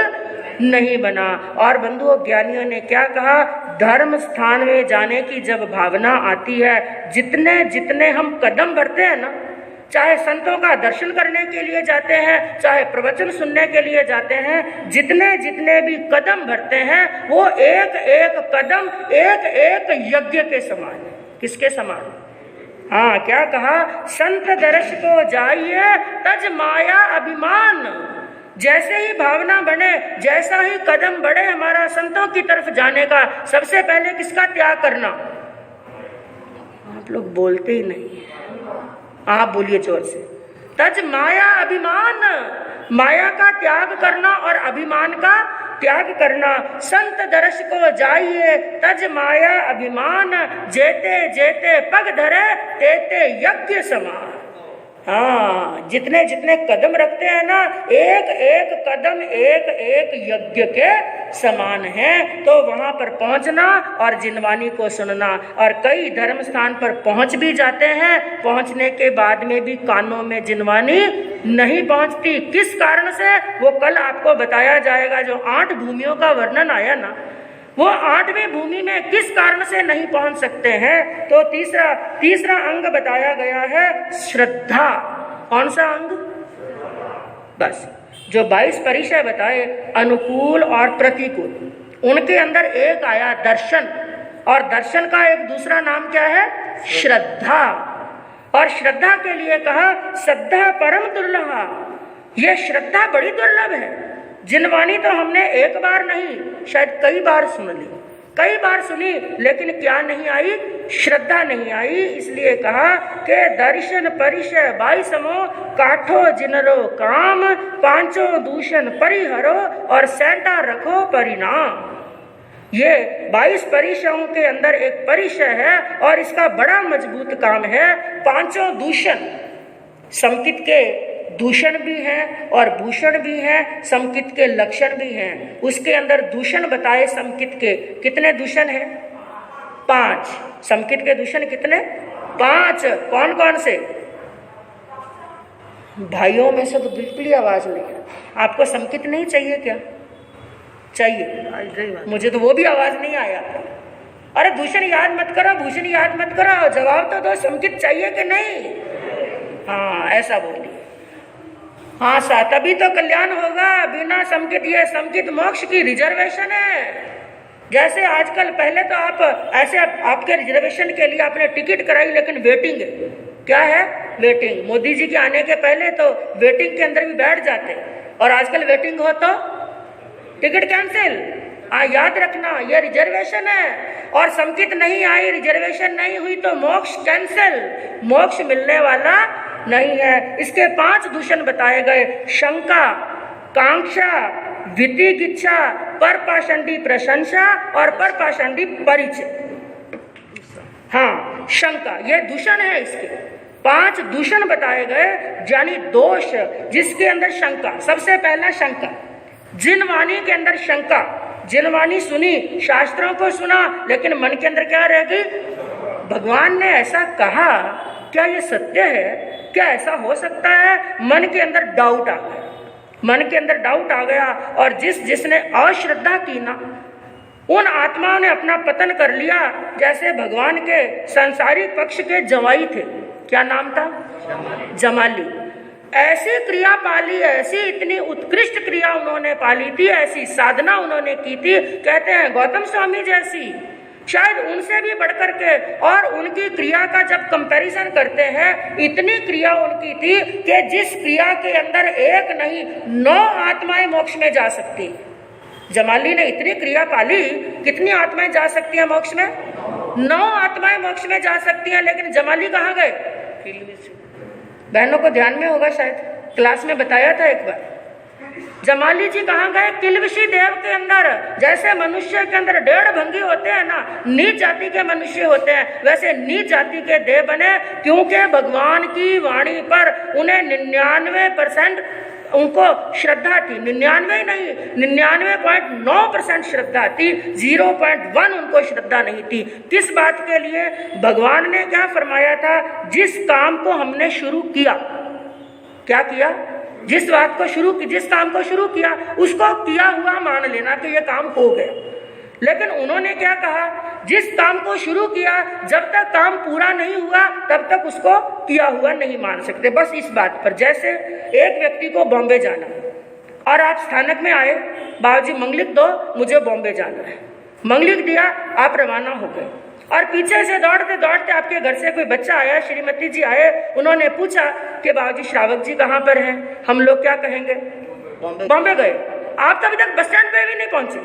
नहीं बना। और बंधुओं, ज्ञानियों ने क्या कहा, धर्म स्थान में जाने की जब भावना आती है, जितने जितने हम कदम बढ़ते हैं ना, चाहे संतों का दर्शन करने के लिए जाते हैं, चाहे प्रवचन सुनने के लिए जाते हैं, जितने जितने भी कदम बढ़ते हैं वो एक एक कदम एक एक यज्ञ के समान है। किसके समान? हाँ, क्या कहा, संत दर्श को जाइए तज माया अभिमान। जैसे ही भावना बने, जैसा ही कदम बढ़े हमारा संतों की तरफ जाने का, सबसे पहले किसका त्याग करना? आप लोग बोलते ही नहीं, आप बोलिए जोर से, तज माया अभिमान। माया का त्याग करना और अभिमान का त्याग करना। संत दर्श को जाइए तज माया अभिमान, जेते जेते पग धरे तेते यज्ञ समान। हाँ, जितने जितने कदम रखते हैं ना, एक एक कदम एक एक यज्ञ के समान है। तो वहां पर पहुंचना और जिनवानी को सुनना। और कई धर्म स्थान पर पहुंच भी जाते हैं, पहुंचने के बाद में भी कानों में जिनवानी नहीं पहुंचती। किस कारण से, वो कल आपको बताया जाएगा। जो 8 भूमियों का वर्णन आया ना, वो 8वीं भूमि में किस कारण से नहीं पहुंच सकते हैं। तो तीसरा अंग बताया गया है श्रद्धा। कौन सा अंग? बस जो 22 परिचय बताए, अनुकूल और प्रतिकूल, उनके अंदर एक आया दर्शन। और दर्शन का एक दूसरा नाम क्या है? श्रद्धा। और श्रद्धा के लिए कहा श्रद्धा परम दुर्लभ। ये श्रद्धा बड़ी दुर्लभ है। जिनवाणी तो हमने एक बार नहीं, शायद कई बार सुन ली, कई बार सुनी, लेकिन क्या नहीं आई? श्रद्धा नहीं आई। इसलिए कहा कि दर्शन परिचय 22 काठो जिनरो काम, 5 दूषण परिहरो और 7 रखो परिणाम। ये 22 परिचयों के अंदर एक परिचय है और इसका बड़ा मजबूत काम है। 5 दूषण, संकित के दूषण भी हैं और भूषण भी हैं, संकित के लक्षण भी हैं। उसके अंदर दूषण बताए संकित के, कितने दूषण हैं? 5। संकित के दूषण कितने? 5। कौन कौन से? भाइयों में से तो बिल्कुल ही आवाज नहीं है। आपको संकित नहीं चाहिए क्या? चाहिए? मुझे तो वो भी आवाज नहीं आया। अरे दूषण याद मत करो, भूषण याद मत करो, जवाब तो दो, संकित चाहिए कि नहीं? हाँ, ऐसा बोलिए। हाँ सा, तभी तो कल्याण होगा। बिना संकित, ये संकित मोक्ष की रिजर्वेशन है। जैसे आजकल, पहले तो आप ऐसे आपके रिजर्वेशन के लिए आपने टिकट कराई, लेकिन वेटिंग है। क्या है? वेटिंग। मोदी जी के आने के पहले तो वेटिंग के अंदर भी बैठ जाते, और आजकल वेटिंग हो तो टिकट कैंसिल। याद रखना, ये रिजर्वेशन है। और संकित नहीं आई, रिजर्वेशन नहीं हुई तो मोक्ष कैंसिल, मोक्ष मिलने वाला नहीं है। इसके 5 दूषण बताए गए, शंका, कांक्षा, वितिकिच्छा, परपाषंडी प्रशंसा और परपाषंडी परिचय। हाँ, शंका, ये दूषण है। इसके 5 दूषण बताए गए, यानी दोष जिसके अंदर शंका। सबसे पहला शंका, जिनवाणी के अंदर शंका। जिनवाणी सुनी, शास्त्रों को सुना, लेकिन मन के अंदर क्या रह गई? भगवान ने ऐसा कहा, क्या ये सत्य है? क्या ऐसा हो सकता है? मन के अंदर डाउट आ गया, मन के अंदर डाउट आ गया। और जिसने अश्रद्धा की ना, उन आत्माओं ने अपना पतन कर लिया, जैसे भगवान के सांसारिक पक्ष के जवाई थे, क्या नाम था? जमाली। ऐसी क्रिया पाली, ऐसी इतनी उत्कृष्ट क्रिया उन्होंने पाली थी, ऐसी साधना उन्होंने की थी, कहते हैं गौतम स्वामी जैसी, शायद उनसे भी बढ़कर के। और उनकी क्रिया का जब कंपैरिजन करते हैं, इतनी क्रिया उनकी थी कि जिस क्रिया के अंदर एक नहीं 9 आत्माएं मोक्ष में जा सकती। जमाली ने इतनी क्रिया पाली, कितनी आत्माएं जा सकती हैं मोक्ष में? 9 आत्माएं मोक्ष में जा सकती हैं। लेकिन जमाली कहाँ गए? बहनों को ध्यान में होगा, शायद क्लास में बताया था एक बार। जमाली जी कहाँ गए? किलवशी देव के अंदर। जैसे मनुष्य के अंदर 1.5 भंगी होते हैं ना, नीच जाति के मनुष्य होते हैं, वैसे नीच जाति के देव बने, क्योंकि भगवान की वाणी पर उन्हें 99% उनको श्रद्धा थी। 99 नहीं, 99.9% श्रद्धा थी, 0.1 उनको श्रद्धा नहीं थी। किस बात के लिए? भगवान ने क्या फरमाया था? जिस काम को हमने शुरू किया, क्या किया? जिस काम को शुरू किया उसको किया हुआ मान लेना कि यह काम हो गया। लेकिन उन्होंने क्या कहा? जिस काम को शुरू किया, जब तक काम पूरा नहीं हुआ तब तक उसको किया हुआ नहीं मान सकते। बस इस बात पर, जैसे एक व्यक्ति को बॉम्बे जाना और आप स्थानक में आए, बाबूजी मंगलिक दो, मुझे बॉम्बे जाना है। मंगलिक दिया, आप रवाना हो गए और पीछे से दौड़ते दौड़ते आपके घर से कोई बच्चा आया, श्रीमती जी आए, उन्होंने पूछा कि बाबूजी श्रावक जी कहाँ पर हैं? हम लोग क्या कहेंगे? बॉम्बे गए। आप तो अभी तक बस स्टैंड पे भी नहीं पहुंचे,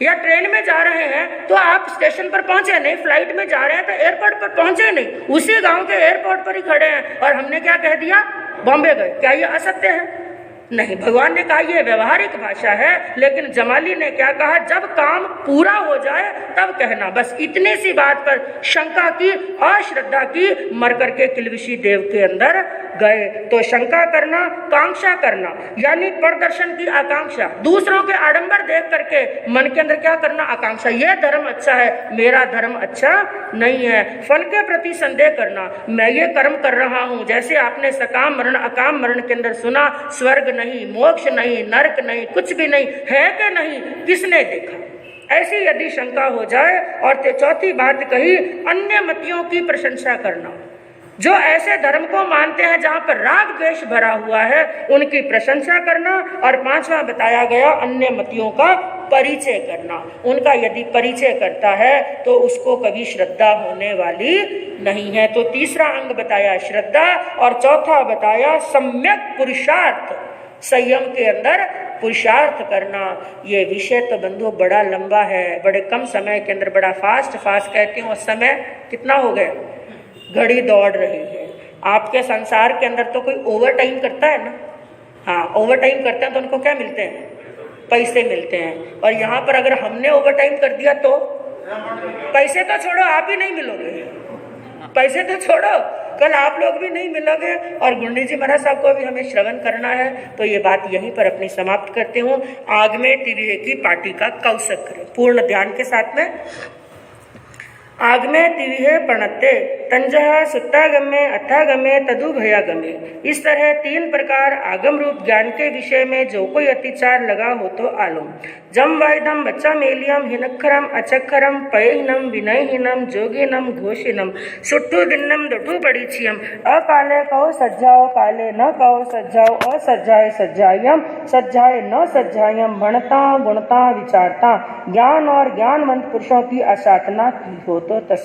या ट्रेन में जा रहे हैं तो आप स्टेशन पर पहुंचे नहीं, फ्लाइट में जा रहे हैं तो एयरपोर्ट पर पहुंचे नहीं, उसी गांव के एयरपोर्ट पर ही खड़े हैं और हमने क्या कह दिया? बॉम्बे गए। क्या ये असत्य है? नहीं। भगवान ने कहा ये व्यवहारिक भाषा है, लेकिन जमाली ने क्या कहा? जब काम पूरा हो जाए तब कहना। बस इतनी सी बात पर शंका की, अश्रद्धा की, मर करके किलवशी देव के अंदर गए। तो शंका करना, कांक्षा करना, यानी प्रदर्शन की आकांक्षा, दूसरों के आडंबर देख करके मन के अंदर क्या करना? आकांक्षा। ये धर्म अच्छा है, मेरा धर्म अच्छा नहीं है। फल के प्रति संदेह करना, मैं ये कर्म कर रहा हूँ, जैसे आपने सकाम मरण अकाम मरण के अंदर सुना, स्वर्ग नहीं, मोक्ष नहीं, नरक नहीं, कुछ भी नहीं है कि नहीं, किसने देखा? ऐसी यदि शंका हो जाए। और चौथी बात कही, अन्य मतियों की प्रशंसा करना। जो ऐसे धर्म को मानते हैं जहां पर राग द्वेष भरा हुआ है, उनकी प्रशंसा करना। और 5वां बताया गया, अन्य मतियों का परिचय करना। उनका यदि परिचय करता है तो उसको कभी श्रद्धा होने वाली नहीं है। तो तीसरा अंग बताया श्रद्धा, और चौथा बताया सम्यक पुरुषार्थ, संयम के अंदर पुरुषार्थ करना। ये विषय तो बंधु बड़ा लंबा है, बड़े कम समय के अंदर बड़ा फास्ट कहती हूँ। समय कितना हो गया? घड़ी दौड़ रही है। आपके संसार के अंदर तो कोई ओवर टाइम करता है ना? हाँ, ओवर टाइम करते हैं तो उनको क्या मिलते हैं? पैसे मिलते हैं। और यहाँ पर अगर हमने ओवर टाइम कर दिया तो पैसे तो छोड़ो, आप ही नहीं मिलोगे। पैसे तो छोड़ो, कल आप लोग भी नहीं मिलोगे। और गुंडी जी महाराज साहब को भी हमें श्रवण करना है। तो ये बात यहीं पर अपनी समाप्त करते हूँ। आग में तिविहे की पार्टी का कौशक करें पूर्ण ध्यान के साथ में। आग में तिविहे प्रणत्ते तंजः सुत्तागम्य अथागम्य तदुभयागम्य। इस तरह 3 प्रकार आगम रूप ज्ञान के विषय में जो कोई अतिचार लगा हो तो आलो। जम वाइदम बच्चा मेलियम हिनक्षरम अचक्षरम पयहीनम विनयहीनम जोगिनम घोषिनम सुट्टू दिन्नम दुटू पड़ीछियम। अकाले कहो सज्जाओ काले न कहो सज्जाओ, असज्जाए सज्जायम सज्जाए न सज्जायम। भणता गुणता विचारता ज्ञान और ज्ञानवंत पुरुषों की असाधना की हो तो तस्वीर